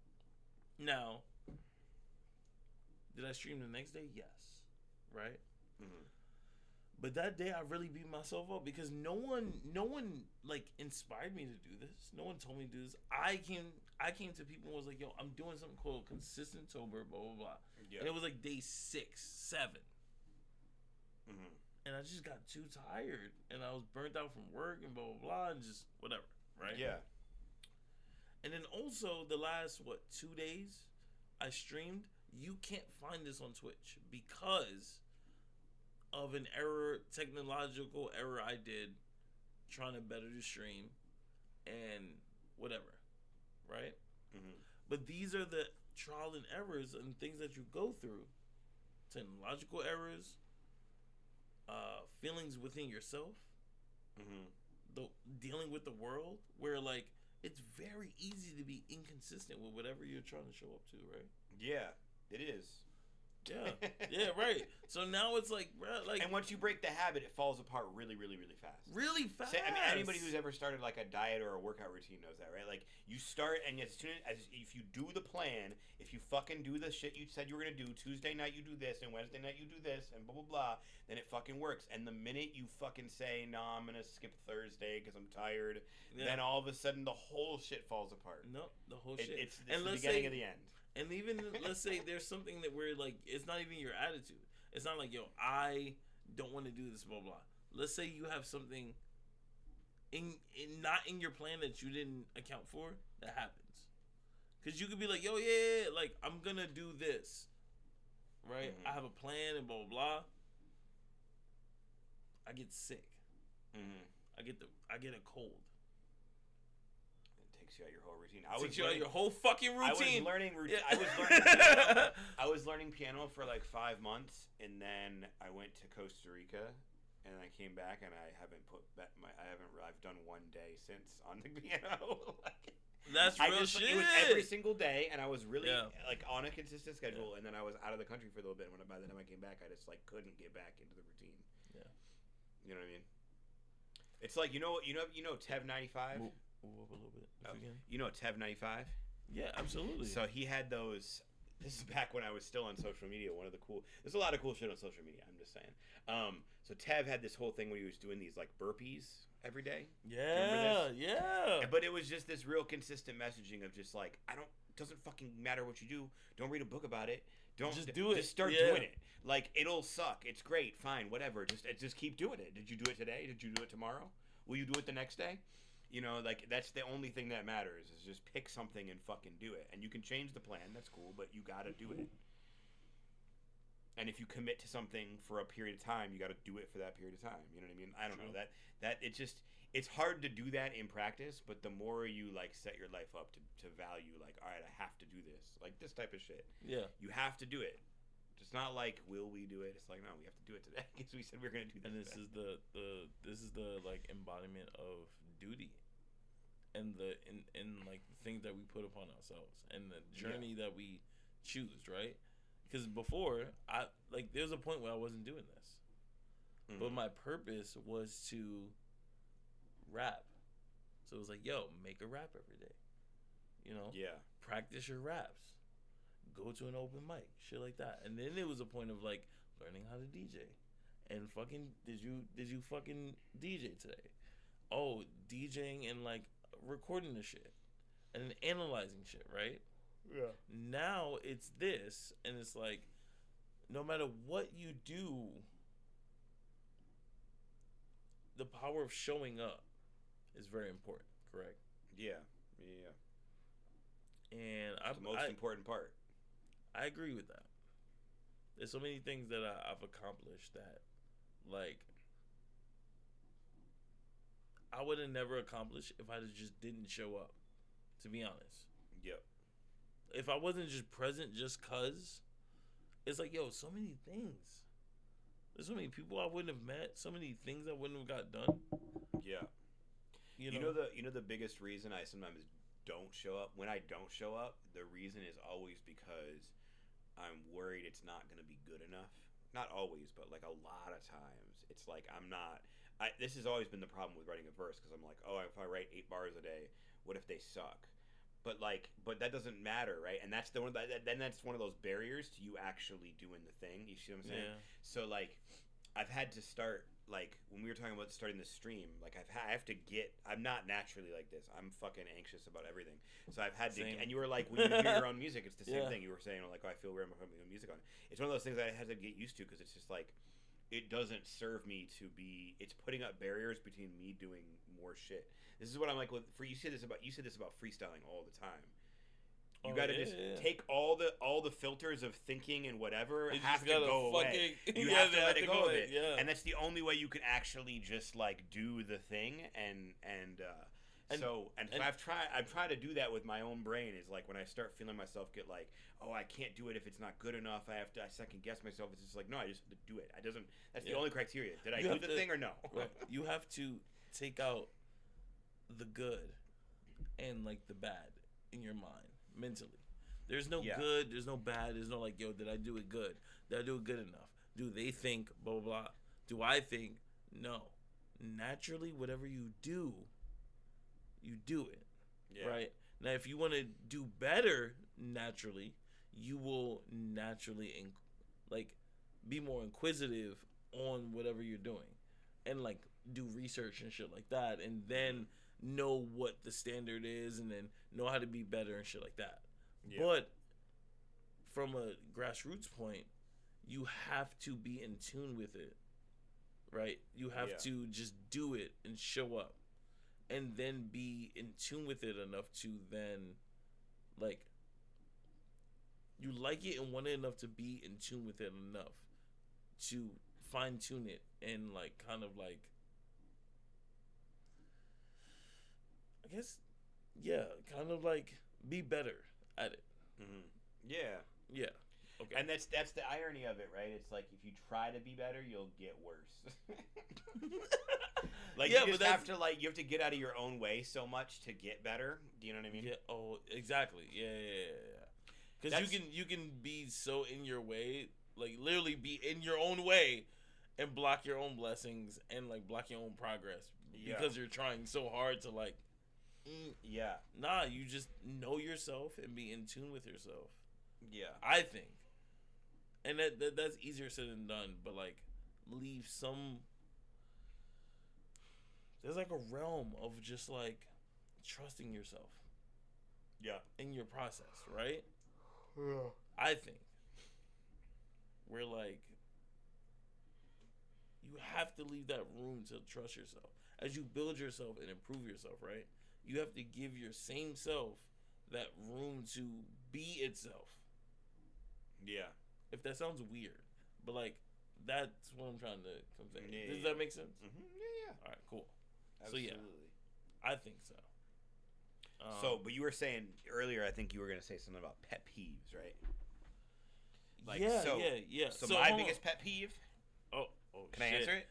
Now, did I stream the next day? Yes. Right? Mm-hmm. But that day I really beat myself up because no one like inspired me to do this. No one told me to do this. I came to people and was like, yo, I'm doing something called Consistent Tober, blah, blah, blah. Yeah. And it was like day 6, 7. Mm-hmm. And I just got too tired. And I was burnt out from work and blah, blah, blah, and just whatever. Right? Yeah. And then also the last 2 days I streamed. You can't find this on Twitch because of an technological error I did trying to better the stream and whatever, right? Mm-hmm. But these are the trial and errors and things that you go through. Technological errors, feelings within yourself, dealing with the world, where like it's very easy to be inconsistent with whatever you're trying to show up to, right? Yeah, it is. Yeah, right. So now it's like, bro, like, and once you break the habit, it falls apart really, really, really fast. Really fast. I mean, anybody who's ever started like a diet or a workout routine knows that, right? Like you start, and as soon as if you do the plan, if you fucking do the shit you said you were gonna do, Tuesday night you do this, and Wednesday night you do this, and blah blah blah, then it fucking works. And the minute you fucking say, no, I'm gonna skip Thursday because I'm tired, then all of a sudden the whole shit falls apart. No, the whole shit. It's the beginning of the end. And even let's say there's something that we're like, it's not even your attitude. It's not like, yo, I don't want to do this, blah blah. Let's say you have something not in your plan that you didn't account for that happens. Because you could be like, yo, yeah, like I'm gonna do this, right? Mm-hmm. I have a plan and blah blah blah. I get sick. Mm-hmm. I get a cold. It takes you out your whole routine. Takes you out your whole fucking routine. I was learning piano for like 5 months, and then I went to Costa Rica, and I came back, and I've done 1 day since on the piano. That's real shit. It was every single day, and I was really like on a consistent schedule. And then I was out of the country for a little bit. And by the time I came back, I just like couldn't get back into the routine. Yeah, you know what I mean. It's like you know Tev 95. Move up a little bit. You know Tev 95. Yeah, absolutely. So he had those. This is back when I was still on social media. There's a lot of cool shit on social media. I'm just saying. So Tev had this whole thing where he was doing these like burpees every day. Yeah, yeah. But it was just this real consistent messaging of just like, doesn't fucking matter what you do. Don't read a book about it. Don't just do it. Just start doing it. Like, it'll suck. It's great. Fine. Whatever. Just keep doing it. Did you do it today? Did you do it tomorrow? Will you do it the next day? You know, like, that's the only thing that matters is just pick something and fucking do it. And you can change the plan. That's cool. But you got to do it. And if you commit to something for a period of time, you got to do it for that period of time. You know what I mean? I don't know. That it's hard to do that in practice, but the more you like set your life up to value, like, all right, I have to do this, like this type of shit. Yeah. You have to do it. It's not like, will we do it? It's like, no, we have to do it today because we said we are going to do this. And this is the like embodiment of duty, and like the things that we put upon ourselves and the journey that we choose, right? Because before, there's a point where I wasn't doing this. Mm-hmm. But my purpose was to rap. So it was like, yo, make a rap every day. You know? Yeah. Practice your raps. Go to an open mic. Shit like that. And then it was a point of like learning how to DJ. And fucking, did you fucking DJ today? Oh, DJing and like recording the shit. And then analyzing shit, right? Yeah. Now it's this, and it's like, no matter what you do, the power of showing up is very important. Correct? Yeah. And it's the most important part. I agree with that. There's so many things that I've accomplished that, like, I would have never accomplished if I just didn't show up. To be honest. Yep. If I wasn't just present just cause, it's like, yo, so many things. There's so many people I wouldn't have met, so many things I wouldn't have got done. Yeah. You know the biggest reason I sometimes don't show up? When I don't show up, the reason is always because I'm worried it's not going to be good enough. Not always, but like a lot of times. It's like this has always been the problem with writing a verse, because I'm like, oh, if I write 8 bars a day, what if they suck? But that doesn't matter, right? And that's that's one of those barriers to you actually doing the thing. You see what I'm saying? Yeah. So like, I've had to start, like, when we were talking about starting the stream, like I have to get. I'm not naturally like this. I'm fucking anxious about everything. So I've had to. And you were like, when you hear your own music, it's the same thing. You were saying like, oh, I feel weird when I'm putting music on. It's one of those things that I had to get used to, because it's just like, it doesn't serve me to be. It's putting up barriers between me doing more shit. This is what I'm like with. You said this about freestyling all the time. You got to take all the filters of thinking and whatever have to go away. You have to let it go of it. Yeah. And that's the only way you can actually just like do the thing. So I've tried to do that with my own brain. Is like, when I start feeling myself get like, oh, I can't do it if it's not good enough. I second guess myself. It's just like, no, I just have to do it. That's the only criteria. Did I do the thing or no? Right. You have to take out the good and like the bad in your mind mentally. There's no good, there's no bad, there's no like, yo, did I do it good? Did I do it good enough? Do they think blah blah blah? Do I think? No. Naturally, whatever you do it. Yeah. Right? Now if you want to do better naturally, you will naturally be more inquisitive on whatever you're doing, and like do research and shit like that, and then know what the standard is, and then know how to be better and shit like that. Yeah. But from a grassroots point, you have to be in tune with it, right? You have to just do it and show up, and then be in tune with it enough to then, like, you like it and want it enough to be in tune with it enough to fine tune it and like kind of like I guess, yeah, kind of like be better at it. Mm-hmm. Yeah. Yeah. Okay. And that's the irony of it, right? It's like if you try to be better, you'll get worse. Like yeah, you just but have to you have to get out of your own way so much to get better. Do you know what I mean? Yeah. Oh, exactly. Yeah. Because you can be so in your way, like literally be in your own way, and block your own blessings and like block your own progress because you're trying so hard to like. Yeah. Nah, you just know yourself and be in tune with yourself. Yeah. I think. And that's easier said than done, but like leave some. There's like a realm of just like trusting yourself. Yeah. In your process, right? Yeah. I think. Where like you have to leave that room to trust yourself. As you build yourself and improve yourself, right? You have to give your same self that room to be itself. Yeah. If that sounds weird, but like that's what I'm trying to convey. Yeah, Does that make sense? Mm-hmm. Yeah. All right, cool. Absolutely. So yeah, I think so. But you were saying earlier, I think you were going to say something about pet peeves, right? Like, yeah. So my biggest pet peeve. Oh, can I answer it?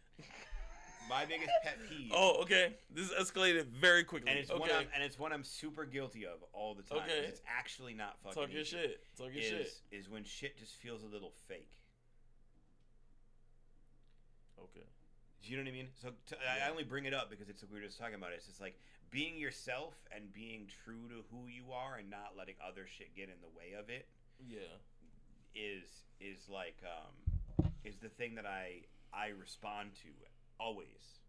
My biggest pet peeve. Oh, okay. This escalated very quickly. And it's one I'm super guilty of all the time. Okay. It's actually not fucking Talk your easy. shit. Talk your shit. Is when shit just feels a little fake. Okay. Do you know what I mean? So I only bring it up because it's we were just talking about it. It's just like being yourself and being true to who you are and not letting other shit get in the way of it. Yeah. Is like is the thing that I respond to always.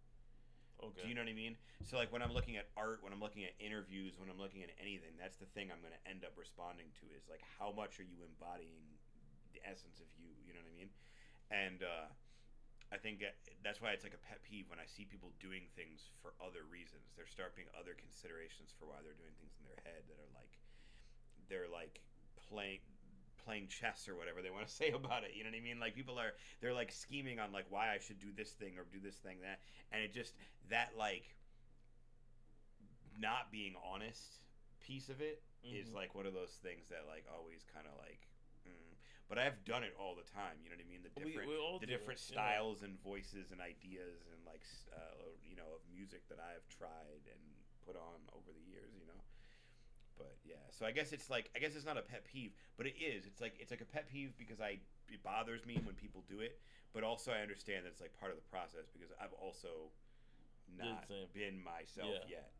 Okay. Do you know what I mean? So like when I'm looking at art, when I'm looking at interviews, when I'm looking at anything, that's the thing I'm going to end up responding to is like how much are you embodying the essence of you? You know what I mean? And I think that's why it's like a pet peeve when I see people doing things for other reasons. There start being other considerations for why they're doing things in their head that are like they're like playing chess or whatever they want to say about it. You know what I mean? Like people they're like scheming on like why I should do this thing or do this thing that, and it just that like not being honest piece of it is like one of those things that like always kind of like. But I've done it all the time. You know what I mean? The different styles and voices and ideas and like of music that I've tried and put on over the years. You know. But yeah, so I guess it's not a pet peeve, but it is. It's like a pet peeve because it bothers me when people do it, but also I understand that it's like part of the process because I've also not been myself yet.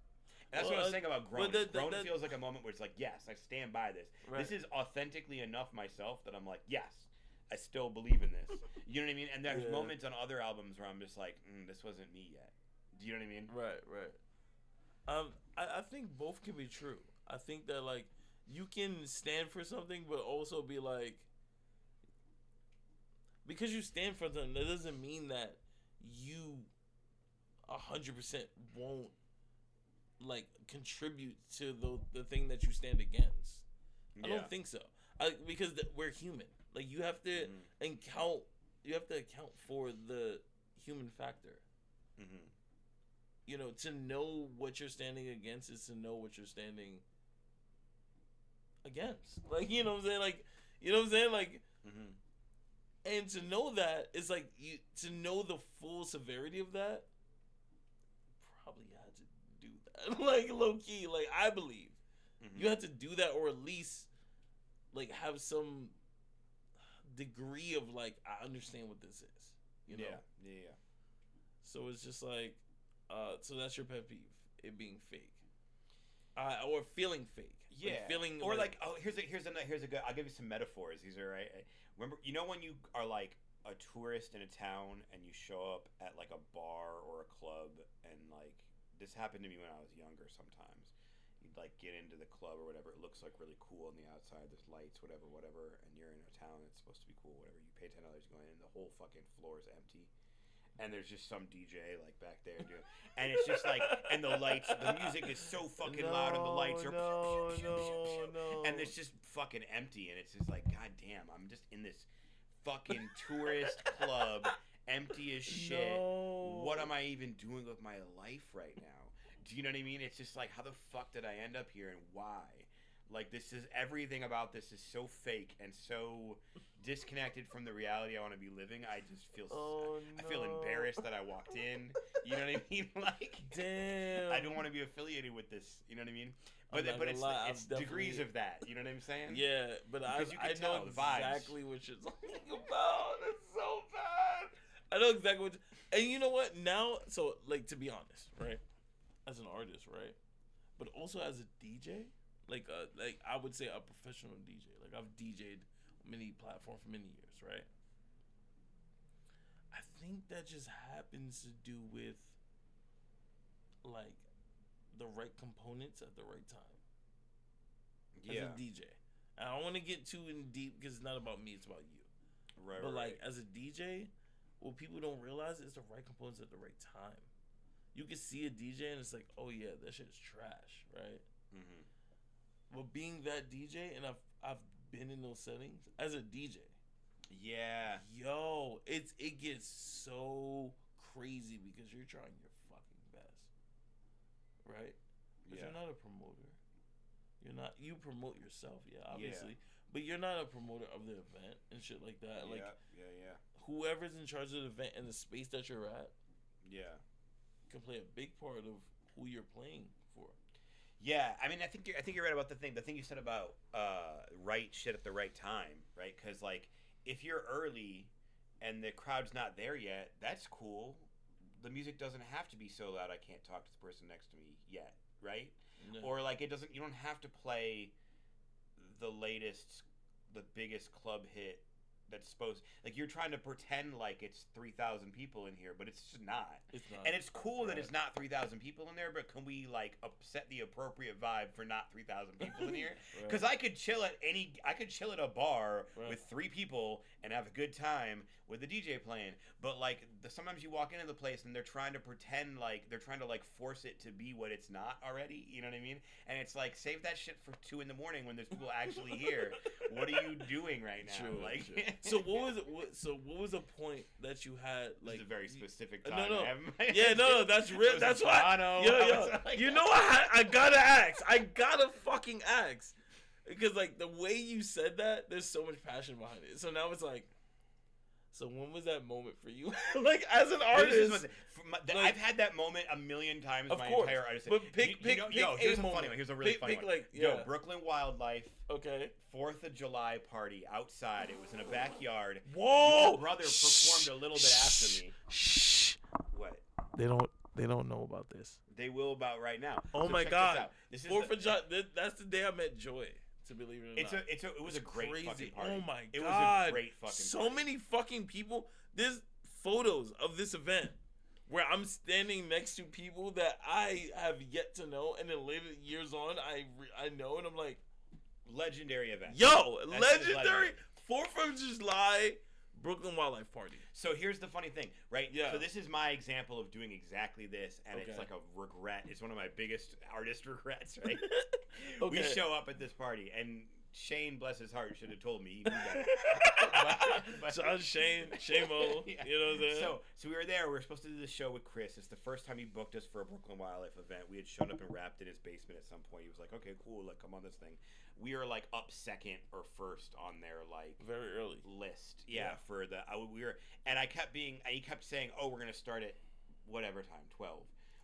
And that's what I was saying about grown. Grown feels like a moment where it's like, yes, I stand by this. Right. This is authentically enough myself that I'm like, yes, I still believe in this. You know what I mean? And there's moments on other albums where I'm just like, this wasn't me yet. Do you know what I mean? Right. I think both can be true. I think that like you can stand for something, but also be like, because you stand for something, that doesn't mean that you 100% won't like contribute to the thing that you stand against. I don't think so. Because we're human. Like you have to account. You have to account for the human factor. Mm-hmm. You know, to know what you're standing against is to know what you're standing against. Like, you know what I'm saying? Like, you know what I'm saying? Like, and to know that is like to know the full severity of that. Probably had to do that, like low key. Like I believe you had to do that, or at least like have some degree of like I understand what this is. You know? Yeah. So it's just like, so that's your pet peeve, it being fake, or feeling fake. Yeah, like feeling or like here's a good. I'll give you some metaphors. These are right. Remember, you know when you are like a tourist in a town and you show up at like a bar or a club and like this happened to me when I was younger. Sometimes you'd like get into the club or whatever. It looks like really cool on the outside. There's lights, whatever, and you're in a town that's supposed to be cool, whatever. You pay $10 to go in, and the whole fucking floor is empty. And there's just some DJ like back there doing, and it's just like, and the lights, the music is so fucking loud, and the lights are, and it's just fucking empty, and it's just like, god damn, I'm just in this fucking tourist club, empty as shit. What am I even doing with my life right now? Do you know what I mean? It's just like, how the fuck did I end up here and why? Like, this is, everything about this is so fake and so disconnected from the reality I want to be living. I just feel, I feel embarrassed that I walked in. You know what I mean? Like, damn. I don't want to be affiliated with this. You know what I mean? But it's degrees of that. You know what I'm saying? Yeah, but I know exactly what you're talking about. It's so bad. I know exactly what. And you know what? Now, so like, to be honest, right? As an artist, right? But also as a DJ. Like I would say a professional DJ. Like I've DJ'd many platforms for many years, right? I think that just happens to do with like the right components at the right time. As a DJ. I don't want to get too in deep because it's not about me, it's about you. Right. But like as a DJ, what people don't realize is the right components at the right time. You can see a DJ and it's like, oh yeah, that shit is trash, right? Mm-hmm. But being that DJ, and I've been in those settings as a DJ. Yeah. Yo, it gets so crazy because you're trying your fucking best, right? But you're not a promoter. You promote yourself, obviously. Yeah. But you're not a promoter of the event and shit like that. Like, whoever's in charge of the event and the space that you're at, can play a big part of who you're playing for. Yeah, I mean, I think you're right about the thing you said about right shit at the right time, right? Because like, if you're early and the crowd's not there yet, that's cool. The music doesn't have to be so loud I can't talk to the person next to me yet, right? No. Or like, you don't have to play the biggest club hit that's supposed, like, you're trying to pretend like it's 3,000 people in here, but it's just not. It's not. And it's cool that it's not 3,000 people in there, but can we like set the appropriate vibe for not 3,000 people in here? Because I could chill at a bar with 3 people and have a good time with the DJ playing, but like sometimes you walk into the place and they're trying to pretend like they're trying to like force it to be what it's not already. You know what I mean? And it's like, save that shit for 2 a.m. when there's people actually here. What are you doing right now? True, like. True. So what was it? What was a point that you had? Like, this is a very specific time. No, that's real. That's why. Like, you know, I gotta ask. I gotta fucking ask, because like the way you said that, there's so much passion behind it. So now it's like, so when was that moment for you? Like, as an artist, I've had that moment a million times. Of my course. entire artist. But pick here's a funny one. Here's a really funny one. Like, Yo, Brooklyn Wildlife. Okay. 4th of July party outside. It was in a backyard. Whoa! Your brother performed a little bit after me. Shh. What? They don't know about this. They will about right now. Oh, so my God! This is 4th of July. That's the day I met Joy. To believe it or not, it was a great crazy. Fucking party. Oh my God! It was a great fucking party. So many fucking people. There's photos of this event where I'm standing next to people that I have yet to know, and then later years on, I know, and I'm like, legendary event. Yo, legendary 4th of July Brooklyn Wildlife Party. So here's the funny thing, right? Yeah. So this is my example of doing exactly this, and it's like a regret. It's one of my biggest artist regrets, right? We show up at this party, and Shane, bless his heart, should have told me. He knew that. but Shane Mo, yeah. You know what I'm saying? So we were there. We were supposed to do this show with Chris. It's the first time he booked us for a Brooklyn Wildlife event. We had shown up and rapped in his basement at some point. He was like, "Okay, cool, like come on this thing." We were like up 2nd or 1st on their like very early list. Yeah. For the he kept saying, "Oh, we're gonna start at whatever time, 12."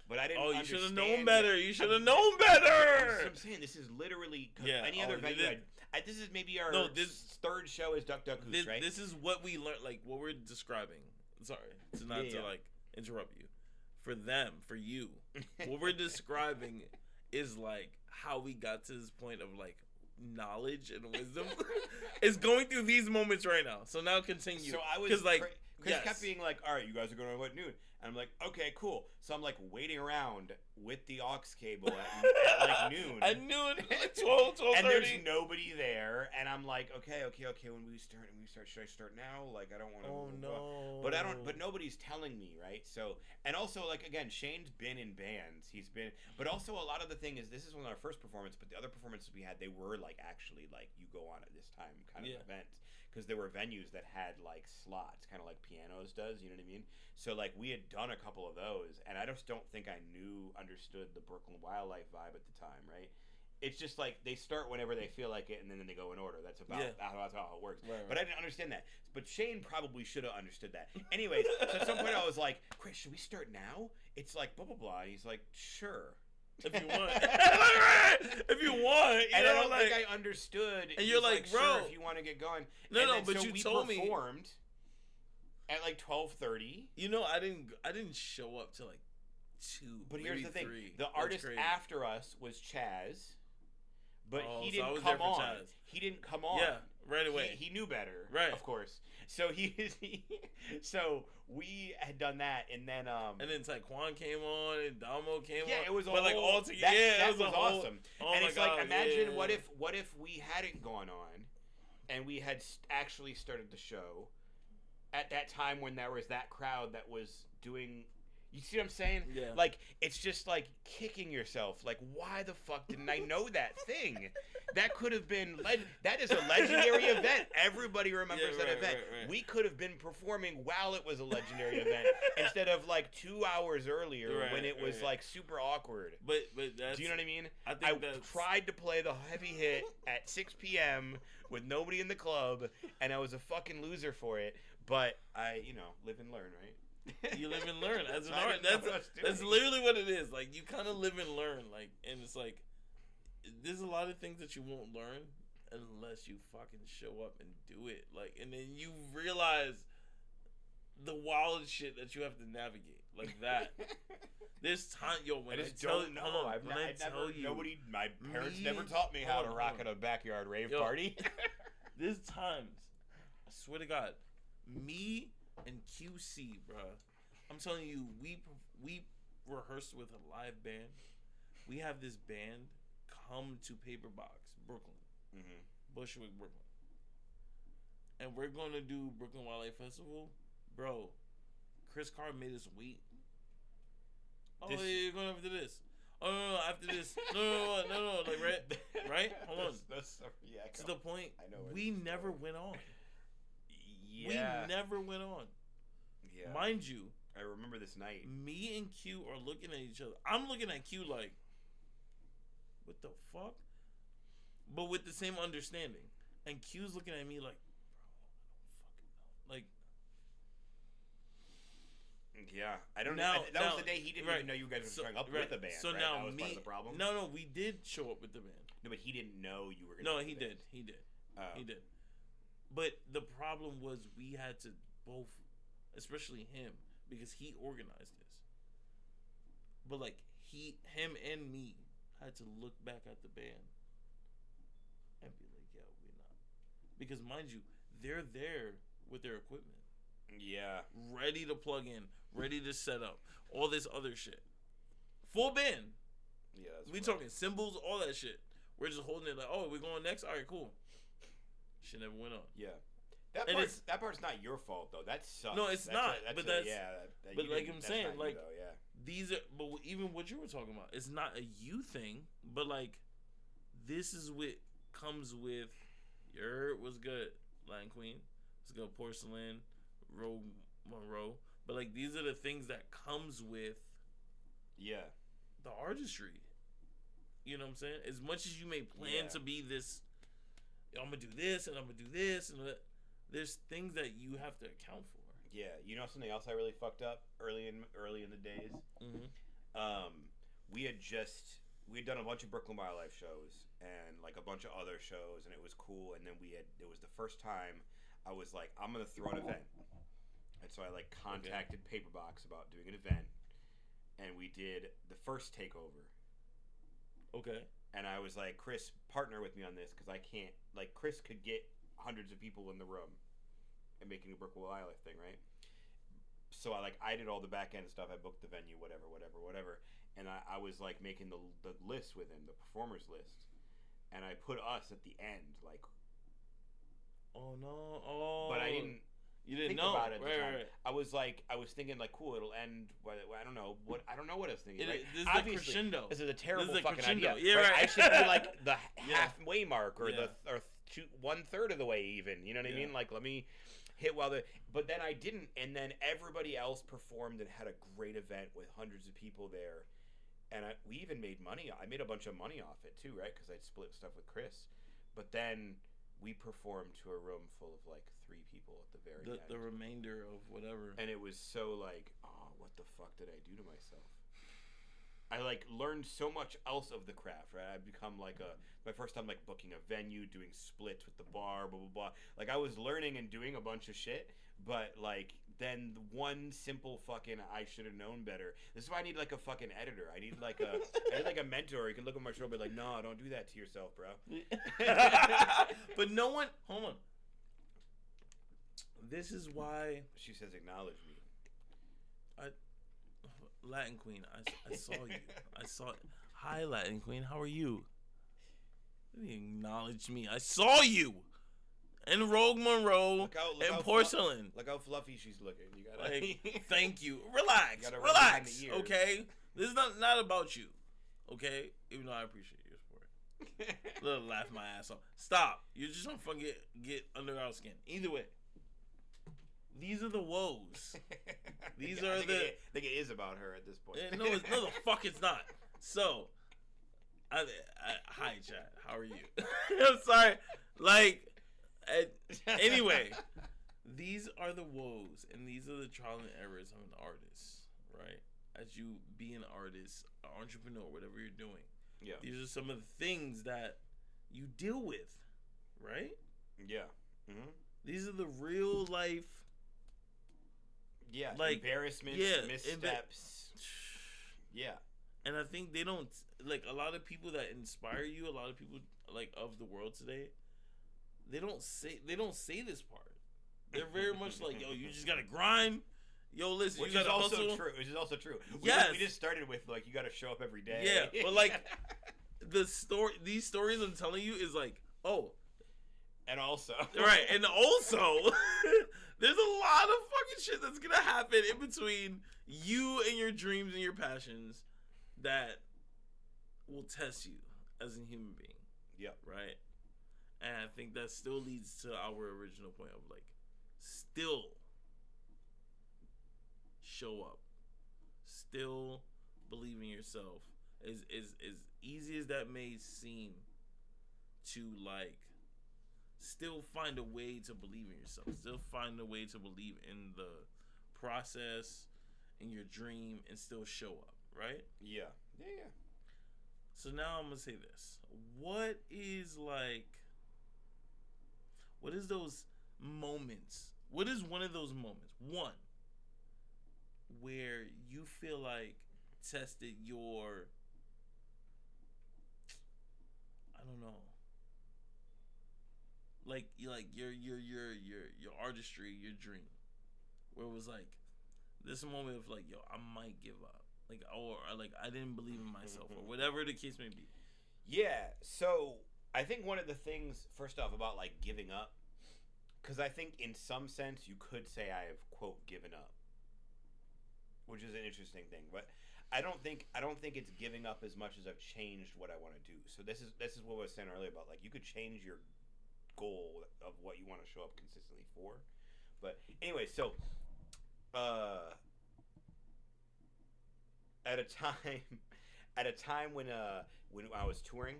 But I didn't. Oh, you should have known better. You should have known better. I'm saying this is literally any other venue. This is maybe our 3rd show is Duck Goose, right? This is what we learned, like what we're describing. Sorry, to not to like interrupt you. For them, for you, what we're describing is like how we got to this point of like knowledge and wisdom. It's going through these moments right now. So now continue. So I was because like Chris kept being like, "All right, you guys are going to what noon?" And I'm like, "Okay, cool." So I'm like waiting around with the aux cable at like noon. At noon, like 12:30. And there's nobody there. And I'm like, okay. When we start, should I start now? Like, I don't want to. Oh no. But nobody's telling me, right? So, and also like again, Shane's been in bands. But also a lot of the thing is this is one of our first performance. But the other performances we had, they were like actually like you go on at this time kind of events. because there were venues that had like slots, kind of like pianos does. You know what I mean? So like we had done a couple of those, and I just don't think I understood the Brooklyn Wildlife vibe at the time, right? It's just like they start whenever they feel like it, and then they go in order. That's about how it works. Right. But I didn't understand that. But Shane probably should have understood that. Anyways, so at some point I was like, Chris, should we start now? It's like blah blah blah. And he's like, sure. If you want, if you want, and I don't think I understood. And you're like, bro, sure, if you want to get going. No, but you told me. We performed at like 12:30. You know, I didn't show up till like 2. But here's the thing: 3. the artist after us was Chaz, but he so didn't come on. He didn't come on. Yeah, right away. He knew better, right? Of course. So so we had done that, and then Taekwon came on, and Damo came on. Yeah, it was all together. That was awesome. Oh and my it's God, like, imagine what if we hadn't gone on, and we had actually started the show at that time when there was that crowd that was doing. You see what I'm saying? Yeah. Like, it's just like kicking yourself. Like, why the fuck didn't I know that thing? That could have been. That is a legendary event. Everybody remembers that event. Right. We could have been performing while it was a legendary event instead of like 2 hours earlier when it was like super awkward. But that's, do you know what I mean? I tried to play the heavy hit at 6 p.m. with nobody in the club, and I was a fucking loser for it. But I, live and learn, right? You live and learn as an artist. That's literally what it is. Like, you kind of live and learn. Like, and it's like, there's a lot of things that you won't learn unless you fucking show up and do it. Like, and then you realize the wild shit that you have to navigate. Like that. There's time, when I just don't know. My parents never taught me how to rock at a backyard rave party. There's times, I swear to God, me and QC, bruh, I'm telling you, we rehearsed with a live band. We have this band come to Paperbox, Brooklyn, Bushwick, Brooklyn, and we're going to do Brooklyn Wildlife Festival, bro. Chris Carr made us wait. Oh, yeah, you're going after this. Oh no, after this. No. Like right? Hold on. To the point, we never went on. Yeah. We never went on. Yeah. Mind you, I remember this night. Me and Q are looking at each other. I'm looking at Q like, what the fuck? But with the same understanding. And Q's looking at me like, bro, I don't fucking know. Like, yeah, I don't know. That was the day he didn't even know you guys were showing up with the band. So right? now that was part of the problem. No, we did show up with the band. No, but he didn't know you were going No, to. he did. He Oh. did. But the problem was we had to both, especially him, because he organized this. But like him and me had to look back at the band and be like, "Yeah, we're not," because mind you, they're there with their equipment. Yeah. Ready to plug in, ready to set up, all this other shit. Full band. Yeah. We talking cymbals, all that shit. We're just holding it like, oh, we're going next? All right, cool. Shit never went on. Yeah. That part's not your fault though. That sucks. No, it's not. But like I'm saying, like though, yeah. These are, but even what you were talking about, it's not a you thing, but like this is what comes with your was good, Lion Queen, let's go Porcelain, Rogue Monroe, but like these are the things that comes with the artistry. You know what I'm saying? As much as you may plan to be this, I'm gonna do this and I'm gonna do this, and there's things that you have to account for. Yeah, you know something else I really fucked up early in the days. We had done a bunch of Brooklyn Wildlife shows and like a bunch of other shows, and it was cool. And then it was the first time I was like, I'm gonna throw an event, and so I like contacted Paperbox about doing an event, and we did the first takeover. Okay. And I was like, Chris, partner with me on this because I can't. Like, Chris could get hundreds of people in the room and making a Brooklyn Wildlife thing, right? So I did all the back end stuff. I booked the venue, whatever. And I was like making the list with him, the performers list, and I put us at the end, like. Oh no! Oh. But I didn't. You didn't think know about it at the time. Right. I was thinking like, cool, it'll end. I don't know what I was thinking. Right? This is Obviously, the crescendo. This is a terrible fucking fucking idea. Yeah, right. I should be like the halfway mark or the shoot 1/3 of the way even. You know what I mean? Like, let me hit but then I didn't, and then everybody else performed and had a great event with hundreds of people there, and we even made money. I made a bunch of money off it too, right? Because I'd split stuff with Chris, but then we performed to a room full of like 3 people at the very end. The remainder of whatever, and it was so like, oh, what the fuck did I do to myself? I like learned so much else of the craft, right? I've become like my first time like booking a venue, doing splits with the bar, blah blah blah. Like I was learning and doing a bunch of shit, but like then one simple fucking I should have known better. This is why I need like a fucking editor. I need like a mentor. You can look at my show and be like, no, don't do that to yourself, bro. But no one, hold on. This is why she says acknowledge me. Latin Queen, I saw you. I saw. Hi, Latin Queen. How are you? You didn't acknowledge me. I saw you. And Rogue Monroe and Porcelain. Look how fluffy she's looking. You gotta. Like, thank you. Relax. Okay. This is not about you. Okay. Even though I appreciate your support. Little laugh my ass off. Stop. You're just gonna fucking get under our skin. Either way. These are the woes. These are I think it is about her at this point. No, the fuck it's not. So, hi, chat. How are you? I'm sorry. Like, anyway, these are the woes, and these are the trial and errors of an artist, right? As you be an artist, an entrepreneur, whatever you're doing. Yeah. These are some of the things that you deal with, right? Yeah. Mm-hmm. These are the real life. Yeah, like embarrassments, missteps. Yeah. And I think they don't, like, a lot of people that inspire you, a lot of people like of the world today, they don't say this part. They're very much like, yo, you just gotta grind. Yo, listen, Which you gotta is also hustle. true. Which is also true. Yes. We just started with like you gotta show up every day. Yeah, but like these stories I'm telling you is like, oh. And also right, and also there's a lot of fucking shit that's gonna happen in between you and your dreams and your passions that will test you as a human being. Yep. Right? And I think that still leads to our original point of like still show up. Still believe in yourself. As easy as that may seem to like still find a way to believe in yourself. Still find a way to believe in the process, in your dream, and still show up, right? Yeah. Yeah. So now I'm going to say this. What is those moments? What is one of those moments? One, where you feel like tested your, I don't know, like your artistry, your dream, where it was like this moment of like, yo, I might give up, like, or like I didn't believe in myself, or whatever the case may be. Yeah. So I think one of the things, first off, about like giving up, because I think in some sense you could say I have quote given up, which is an interesting thing, but I don't think it's giving up as much as I've changed what I want to do. So this is what I was saying earlier about like you could change your goal of what you want to show up consistently for. But anyway, so at a time when I was touring,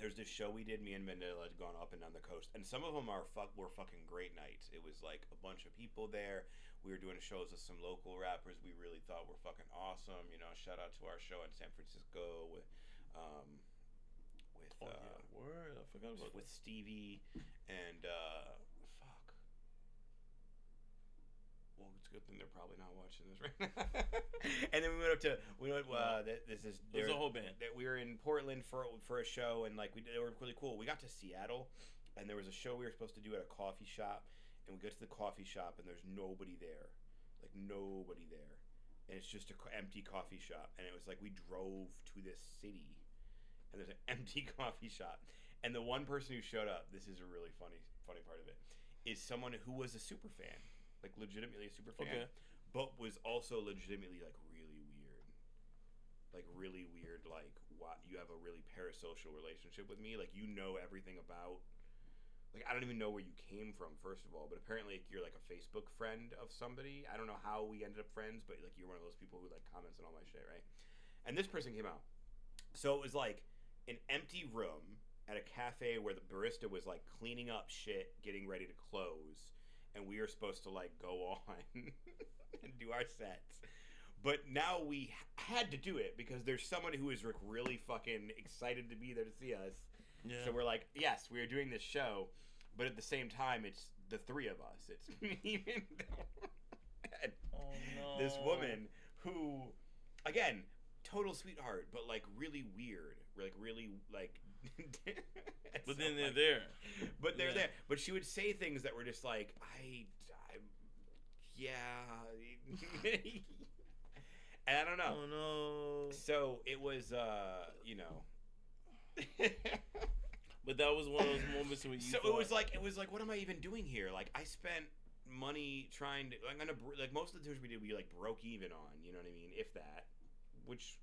there's this show we did. Me and Mandela had gone up and down the coast, and some of them were fucking great nights. It was like a bunch of people there. We were doing shows with some local rappers we really thought were fucking awesome. You know, shout out to our show in San Francisco with word, I forgot about with Stevie and fuck. Well, it's a good thing they're probably not watching this right now. And then we went there's a whole band that we were in Portland for a show, and like they were really cool. We got to Seattle, and there was a show we were supposed to do at a coffee shop, and we go to the coffee shop, and there's nobody there, and it's just an empty coffee shop, and it was like we drove to this city. And there's an empty coffee shop. And the one person who showed up, this is a really funny part of it, is someone who was a super fan. Like legitimately a super fan. Okay. But was also legitimately like really weird. like really weird, like what you have a really parasocial relationship with me. Like you know everything about. Like I don't even know where you came from, first of all. But apparently like, you're like a Facebook friend of somebody. I don't know how we ended up friends, but like you're one of those people who like comments on all my shit, right? And this person came out. So it was like an empty room at a cafe where the barista was like cleaning up shit, getting ready to close, and we were supposed to like go on and do our sets. But now we had to do it because there's someone who is really fucking excited to be there to see us. Yeah. So we're like, yes, we are doing this show, but at the same time, it's the three of us. It's even this woman who, again, total sweetheart, but like really weird, like really like. But then they're there. But they're there. But she would say things that were just like, yeah. And I don't know. Oh no. So it was, you know. But that was one of those moments when you. So it was like, what am I even doing here? Like I spent money trying to. I'm gonna like most of the tours we did, we like broke even on. You know what I mean? If that, which.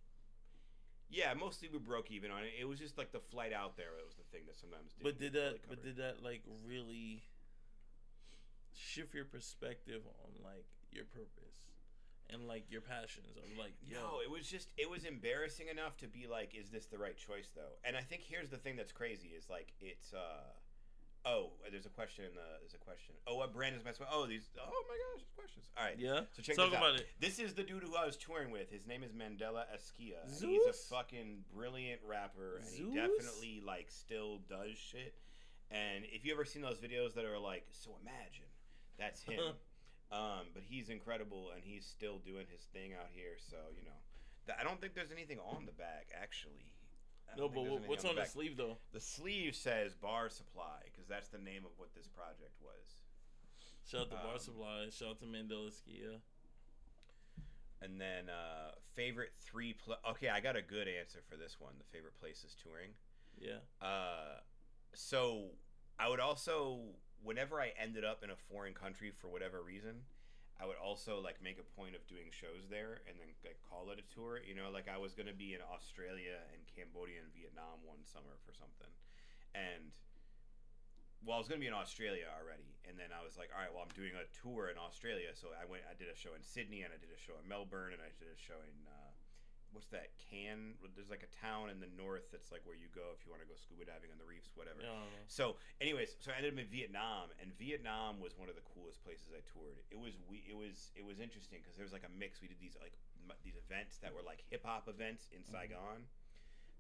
Yeah, mostly we broke even on it. It was just like the flight out there that was the thing that sometimes did. But did that like really shift your perspective on like your purpose and like your passions? I'm like, yo. No, it was embarrassing enough to be like, is this the right choice though? And I think here's the thing that's crazy is like it's oh, there's a question Oh, what brand is my sweat? Oh, these. Oh my gosh, there's questions. All right. Yeah. So check Talk this about out. it. This is the dude who I was touring with. His name is Mandela Eskia. Zeus? And he's a fucking brilliant rapper, and he definitely like still does shit. And if you ever seen those videos that are like, so imagine, that's him. But he's incredible, and he's still doing his thing out here. So you know, I don't think there's anything on the back actually. No, but what's on the sleeve though? The sleeve says Bar Supply because that's the name of what this project was. Shout out to Bar Supply. Shout out to Mandela Skia. And then favorite okay, I got a good answer for this one. The favorite places touring. Yeah. So I would also, whenever I ended up in a foreign country for whatever reason, I would also like make a point of doing shows there and then like call it a tour. You know, like I was gonna be in Australia and Cambodia and Vietnam one summer for something, and I was gonna be in Australia already, and then I was like, all right, well I'm doing a tour in Australia, so I did a show in Sydney and I did a show in Melbourne and I did a show in what's that? There's like a town in the north that's like where you go if you want to go scuba diving on the reefs, whatever. So, anyways, so I ended up in Vietnam, and Vietnam was one of the coolest places I toured. It was interesting because there was like a mix. We did these these events that were like hip hop events in Saigon,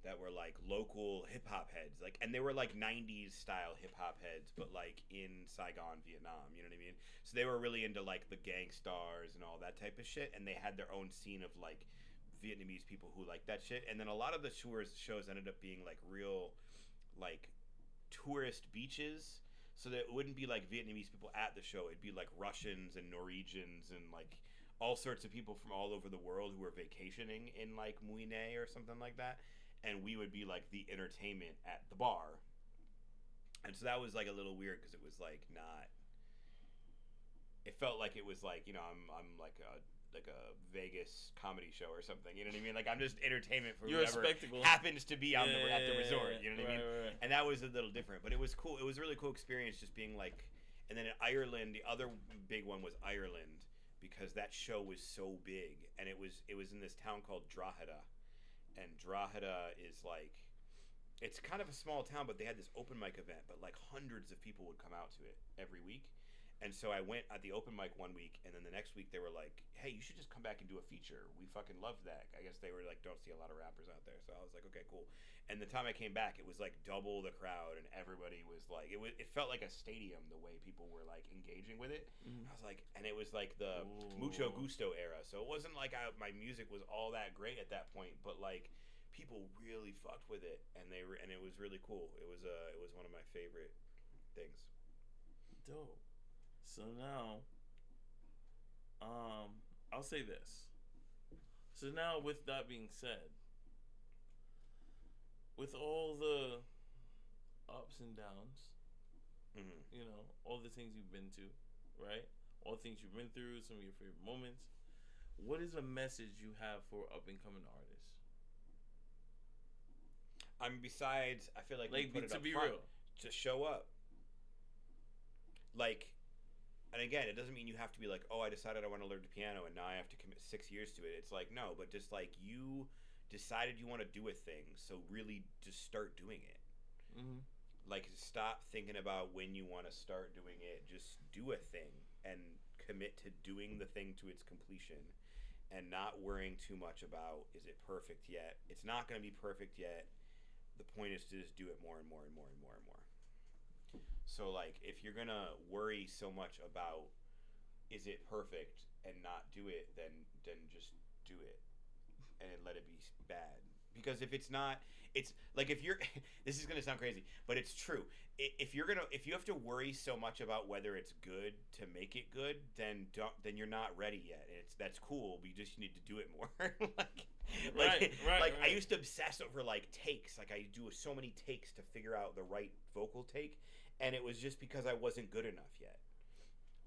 that were like local hip hop heads, like, and they were like '90s style hip hop heads, but like in Saigon, Vietnam. You know what I mean? So they were really into like the gang stars and all that type of shit, and they had their own scene of like Vietnamese people who like that shit. And then a lot of the shows ended up being like real like tourist beaches, so that it wouldn't be like Vietnamese people at the show. It'd be like Russians and Norwegians and like all sorts of people from all over the world who were vacationing in like Mui Ne or something like that, and we would be like the entertainment at the bar. And so that was like a little weird because it was like not, it felt like it was like, you know, I'm like a Vegas comedy show or something, you know what I mean? Like I'm just entertainment for whoever happens to be at the resort, you know what I mean? Right. And that was a little different, but it was cool. It was a really cool experience just being like, and then in Ireland, the other big one was Ireland because that show was so big, and it was in this town called Drogheda, and Drogheda is like, it's kind of a small town, but they had this open mic event, but like hundreds of people would come out to it every week. And so I went at the open mic one week, and then the next week they were like, hey, you should just come back and do a feature. We fucking loved that. I guess they were like, don't see a lot of rappers out there. So I was like, okay, cool. And the time I came back, it was like double the crowd, and everybody was like, it felt like a stadium the way people were like engaging with it. I was like, and it was like the Mucho Gusto era. So it wasn't like my music was all that great at that point, but like people really fucked with it, and it was really cool. It was one of my favorite things. Dope. So now, I'll say this. So now, with that being said, with all the ups and downs, you know, all the things you've been to, right? All the things you've been through, some of your favorite moments. What is a message you have for up and coming artists? I mean, besides, I feel like you put it to up be front. real. Just show up. Like, and again, it doesn't mean you have to be like, oh, I decided I want to learn the piano and now I have to commit 6 years to it. It's like, no, but just like you decided you want to do a thing, so really just start doing it. Mm-hmm. Like, stop thinking about when you want to start doing it. Just do a thing and commit to doing the thing to its completion and not worrying too much about, is it perfect yet? It's not going to be perfect yet. The point is to just do it more and more and more and more and more. So, like, if you're going to worry so much about, is it perfect, and not do it, then just do it and let it be bad. Because if it's not, it's like if you're, this is going to sound crazy, but it's true. If you have to worry so much about whether it's good to make it good, then you're not ready yet. That's cool, but you just need to do it more. Right. I used to obsess over like takes. Like I do so many takes to figure out the right vocal take, and it was just because I wasn't good enough yet.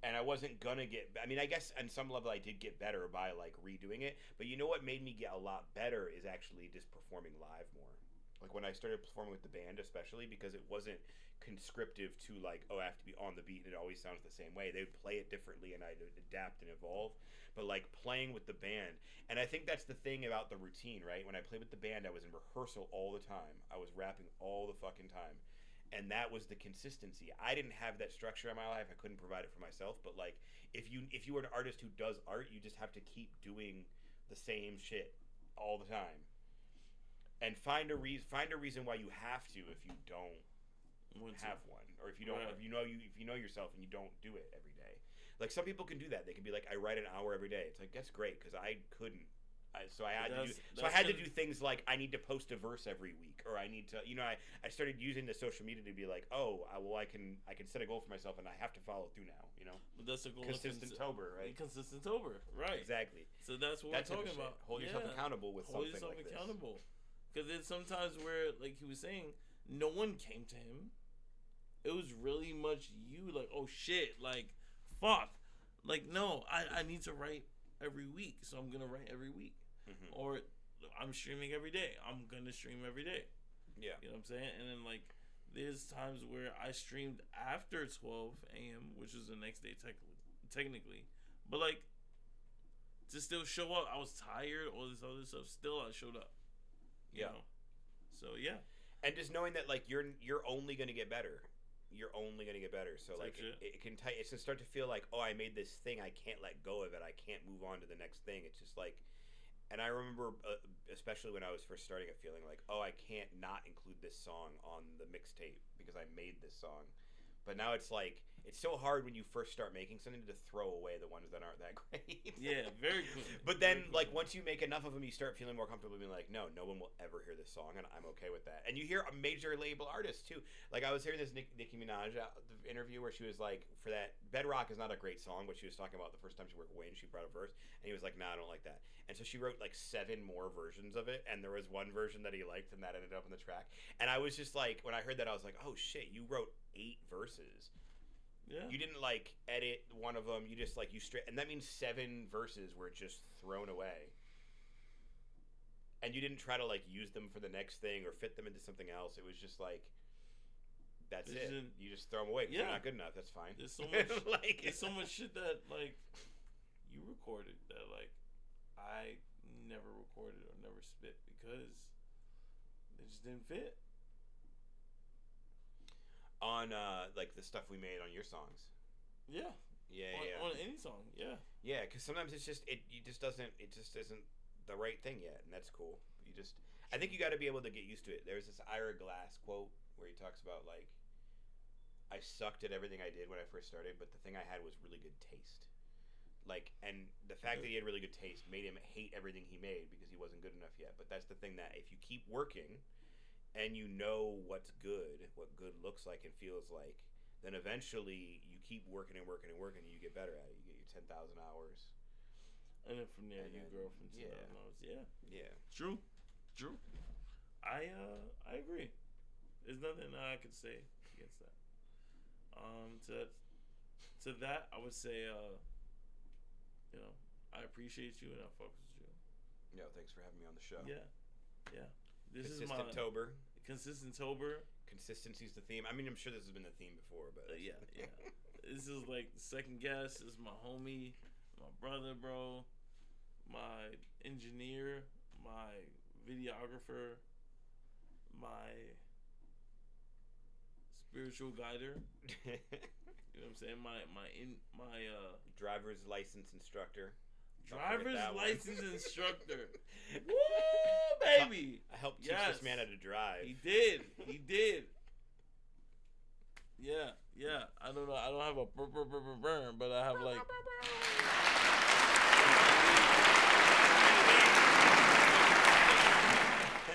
And I wasn't gonna get, I mean, I guess on some level I did get better by like redoing it, but you know what made me get a lot better is actually just performing live more. Like when I started performing with the band, especially, because it wasn't conscriptive to like, oh, I have to be on the beat and it always sounds the same way. They would play it differently and I'd adapt and evolve. But like playing with the band, and I think that's the thing about the routine, right? When I played with the band, I was in rehearsal all the time. I was rapping all the fucking time. And that was the consistency. I didn't have that structure in my life. I couldn't provide it for myself. But like, if you were an artist who does art, you just have to keep doing the same shit all the time, and find a reason why you have to if you don't have one, or if you don't, if you know yourself and you don't do it every day. Like some people can do that. They can be like, I write an hour every day. It's like, that's great, because I couldn't. So I had to do things like I need to post a verse every week, or I need to, I started using the social media to be like, oh, I can set a goal for myself and I have to follow through now, But that's a goal. Consistent-tober, right? Consistent-tober, right? Exactly. So that's what we're talking about. Hold yourself accountable with something like this. Hold yourself accountable, because there's sometimes where, like he was saying, no one came to him. It was really much you, like, oh shit, like, fuck, like, no, I need to write every week, so I'm gonna write every week. Mm-hmm. Or I'm streaming every day. I'm gonna stream every day. Yeah. You know what I'm saying? And then like there's times where I streamed after 12 a.m., which is the next day technically. But like to still show up, I was tired, all this other stuff, still I showed up. You know? So yeah. And just knowing that like you're only gonna get better. You're only gonna get better. So like it can it's gonna start to feel like, oh, I made this thing, I can't let go of it, I can't move on to the next thing. It's just like. And I remember, especially when I was first starting it, feeling like, oh, I can't not include this song on the mixtape because I made this song. But now it's like, it's so hard when you first start making something to throw away the ones that aren't that great. Yeah, very cool. But then, like, once you make enough of them, you start feeling more comfortable being like, no one will ever hear this song, and I'm okay with that. And you hear a major label artist, too. Like, I was hearing this Nicki Minaj interview where she was like, for that, Bedrock is not a great song, but she was talking about the first time she worked with Wayne, she brought a verse, and he was like, nah, I don't like that. And so she wrote, like, 7 more versions of it, and there was one version that he liked, and that ended up on the track. And I was just like, when I heard that, I was like, oh, shit, you wrote 8 verses. Yeah. You didn't like edit one of them. You just like and that means 7 verses were just thrown away. And you didn't try to like use them for the next thing or fit them into something else. It was just like, that's it. You just throw them away. Yeah, they're not good enough. That's fine. There's so much. Like, there's so much shit that like you recorded that like I never recorded or never spit because it just didn't fit. On like the stuff we made on your songs. Yeah. On any song, yeah. Yeah, because sometimes it just isn't the right thing yet, and that's cool. I think you got to be able to get used to it. There's this Ira Glass quote where he talks about like, I sucked at everything I did when I first started, but the thing I had was really good taste. Like, and the fact that he had really good taste made him hate everything he made because he wasn't good enough yet. But that's the thing, that if you keep working and you know what's good, what good looks like and feels like, then eventually you keep working and working and working and you get better at it. You get your 10,000 hours. And then from there you grow from 10,000 hours. Yeah. Yeah. True. I agree. There's nothing I could say against that. To that I would say I appreciate you and I fuck with you. Yo, thanks for having me on the show. Yeah. This is Consistent-tober. Consistent sober. Consistency's the theme. I mean, I'm sure this has been the theme before, but Yeah. This is like the second guest. This is my homie, my brother, bro, my engineer, my videographer, my spiritual guider. You know what I'm saying? My driver's license instructor. Driver's license instructor. Woo, baby! I helped teach this man how to drive. He did. Yeah. I don't know. I don't have a burn, but I have like. So,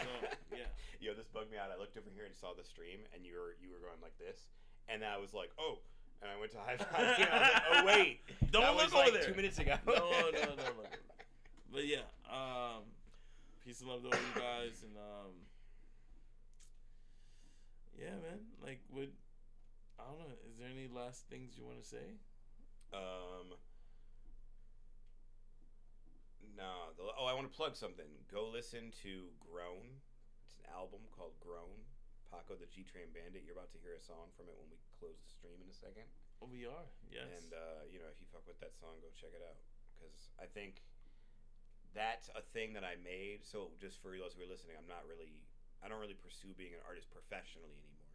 yeah. Yo, this bugged me out. I looked over here and saw the stream, and you were going like this, and I was like, oh. And I went to high five. And I was like, oh wait, don't that look was over like there. 2 minutes ago. No. But yeah, peace and love to all you guys, and yeah, man. Like, I don't know. Is there any last things you want to say? No. I want to plug something. Go listen to Grown. It's an album called Grown. Paco, the G-Train Bandit. You're about to hear a song from it when we close the stream in a second. Oh, we are. Yes. And if you fuck with that song, go check it out, because I think that's a thing that I made. So just for those who are listening, I don't really pursue being an artist professionally anymore,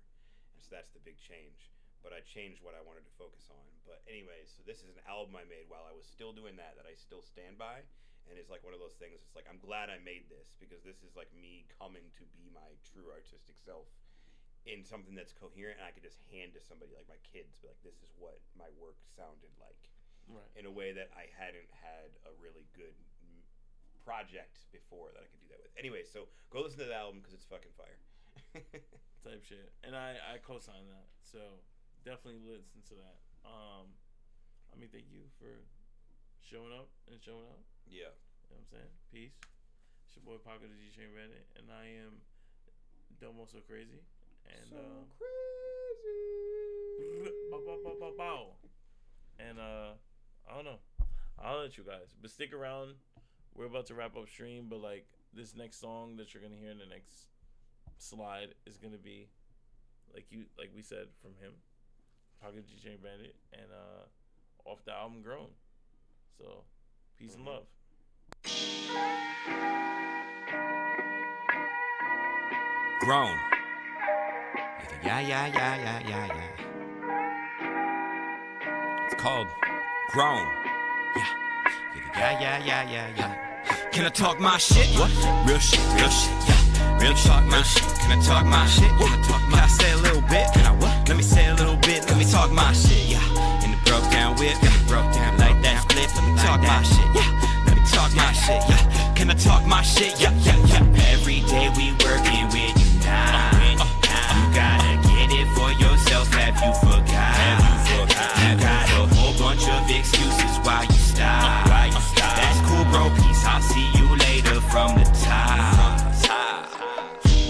and so that's the big change. But I changed what I wanted to focus on. But anyways, so this is an album I made while I was still doing that I still stand by, and it's like one of those things. It's like, I'm glad I made this, because this is like me coming to be my true artistic self in something that's coherent, and I could just hand to somebody, like my kids, be like, this is what my work sounded like, right, in a way that I hadn't had a really good project before that I could do that with. Anyway, so go listen to the album, because it's fucking fire. Type shit. And I co-sign that, so definitely listen to that. I mean, thank you for showing up and showing out. Yeah. You know what I'm saying? Peace. It's your boy Paco, the G-Train Bandit, and I am Domo So Crazy. And so crazy. Bow. And I don't know. I'll let you guys, but stick around. We're about to wrap up stream, but like this next song that you're gonna hear in the next slide is gonna be like we said, from him, Paco G-Train Bandit, and off the album Grown. So peace and love. Grown. Yeah. It's called Grown. Yeah. Can I talk my shit? What? Real shit, yeah. Real talk my shit. Can I talk my shit? Can I say a little bit? Can I what? Let me say a little bit. Let me talk my shit, yeah. In the broke down whip, broke down like that split. Let me talk my shit, yeah. Let me talk my shit, yeah. Can I talk my shit? Yeah. Every day we working with you now. You gotta get it for yourself. Have you forgot? You got a whole bunch of excuses why you stop. That's cool, bro. Peace. I'll see you later from the top.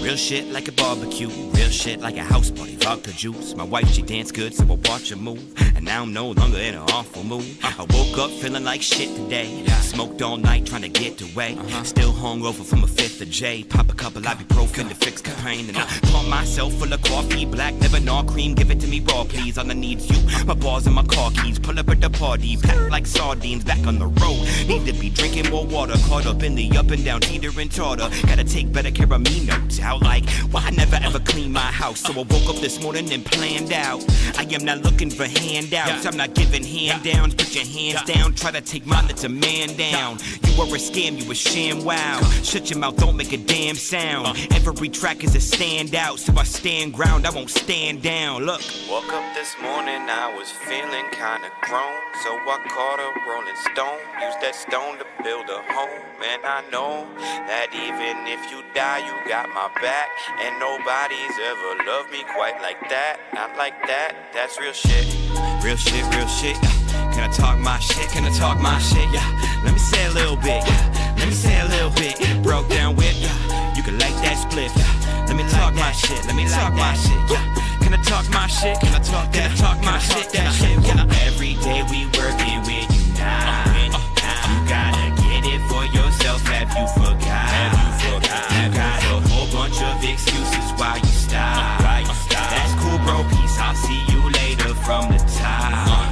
Real shit like a barbecue, real shit like a house party, vodka juice. My wife, she dance good, so I watch her move. And now I'm no longer in an awful mood. I woke up feeling like shit today. Smoked all night trying to get away. Still hungover from a 5th of J. Pop a couple ibuprofen to fix the pain. And I pump myself full of coffee, black, never gnaw cream. Give it to me raw, please. All I need's you, my balls and my car keys. Pull up at the party, packed like sardines, back on the road. Need to be drinking more water, caught up in the up and down, teeter and totter. Gotta take better care of me, notes out. Like, why I never ever clean my house. So I woke up this morning and planned out. I am not looking for handouts. I'm not giving hand downs. Put your hands down. Try to take mine, that's a man down. You are a scam, you a sham, wow. Shut your mouth, don't make a damn sound. Every track is a standout, so I stand ground, I won't stand down. Look. Woke up this morning, I was feeling kinda grown. So I caught a rolling stone. Used that stone to build a home. And I know that even if you die, you got my back. And nobody's ever loved me quite like that. Not like that, that's real shit. Real shit, yeah. Can I talk my shit? Can I talk my shit? Yeah. Let me say a little bit, yeah. Let me say a little bit. Broke down whip, yeah. You can like that split, yeah. Let me talk my shit. Let me talk my shit, yeah. Can I talk my shit? Can I talk my shit? That shit, yeah. Every day we working with you now. You gotta get it for yourself. Have you forgot? You got a whole bunch of excuses excuses why you stop. That's cool, bro, peace, I'll see you later from the top.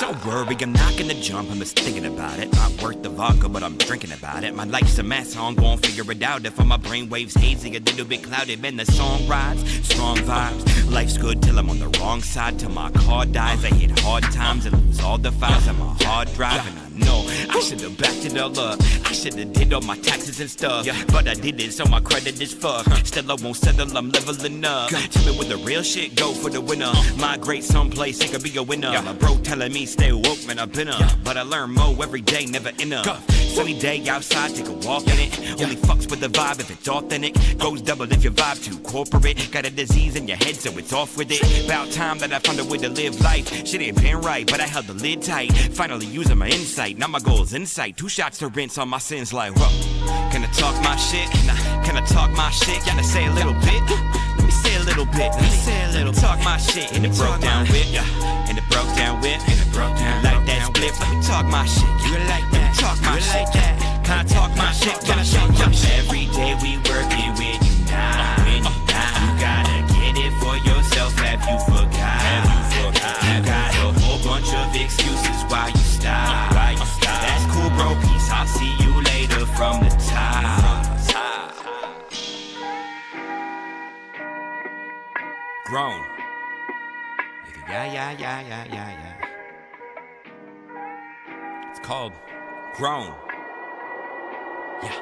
Don't worry, I'm not gonna jump, I'm just thinking about it. Not worth the vodka, but I'm drinking about it. My life's a mess, so I'm gonna figure it out. If my brainwaves hazy, a little bit clouded, man, the song rides, strong vibes. Life's good till I'm on the wrong side, till my car dies. I hit hard times and lose all the files on my hard drive. And I know I should've backed it all up. I should've did all my taxes and stuff, but I did it, so my credit is fucked. Still I won't settle, I'm leveling up. Tell me where the real shit go for the winner. Migrate someplace, it could be a winner. My bro telling me stay woke, man, I've been up. But I learn more every day, never enough. Sunny day outside, take a walk in it. Only fucks with the vibe if it's authentic. Goes double if your vibe too corporate. Got a disease in your head, so it's off with it. About time that I found a way to live life. Shit ain't been right, but I held the lid tight. Finally using my insight, now my goal is insight. 2 shots to rinse on my sins like, whoa. Can I talk my shit? Can I talk my shit? Gotta say a little bit. Let me say a little bit. Let me say a little. Talk my shit. And it broke down with. And it broke down with. And it broke down like that split. Let me talk my shit. You like that? Talk my shit. Can I talk my shit? Can I talk my shit? Every day we working with you now. You gotta get it for yourself. Have you forgot? You got a whole bunch of excuses why you stop. That's cool, bro. Peace. I'll see you later from the top. Grown. Yeah. It's called Grown. Yeah.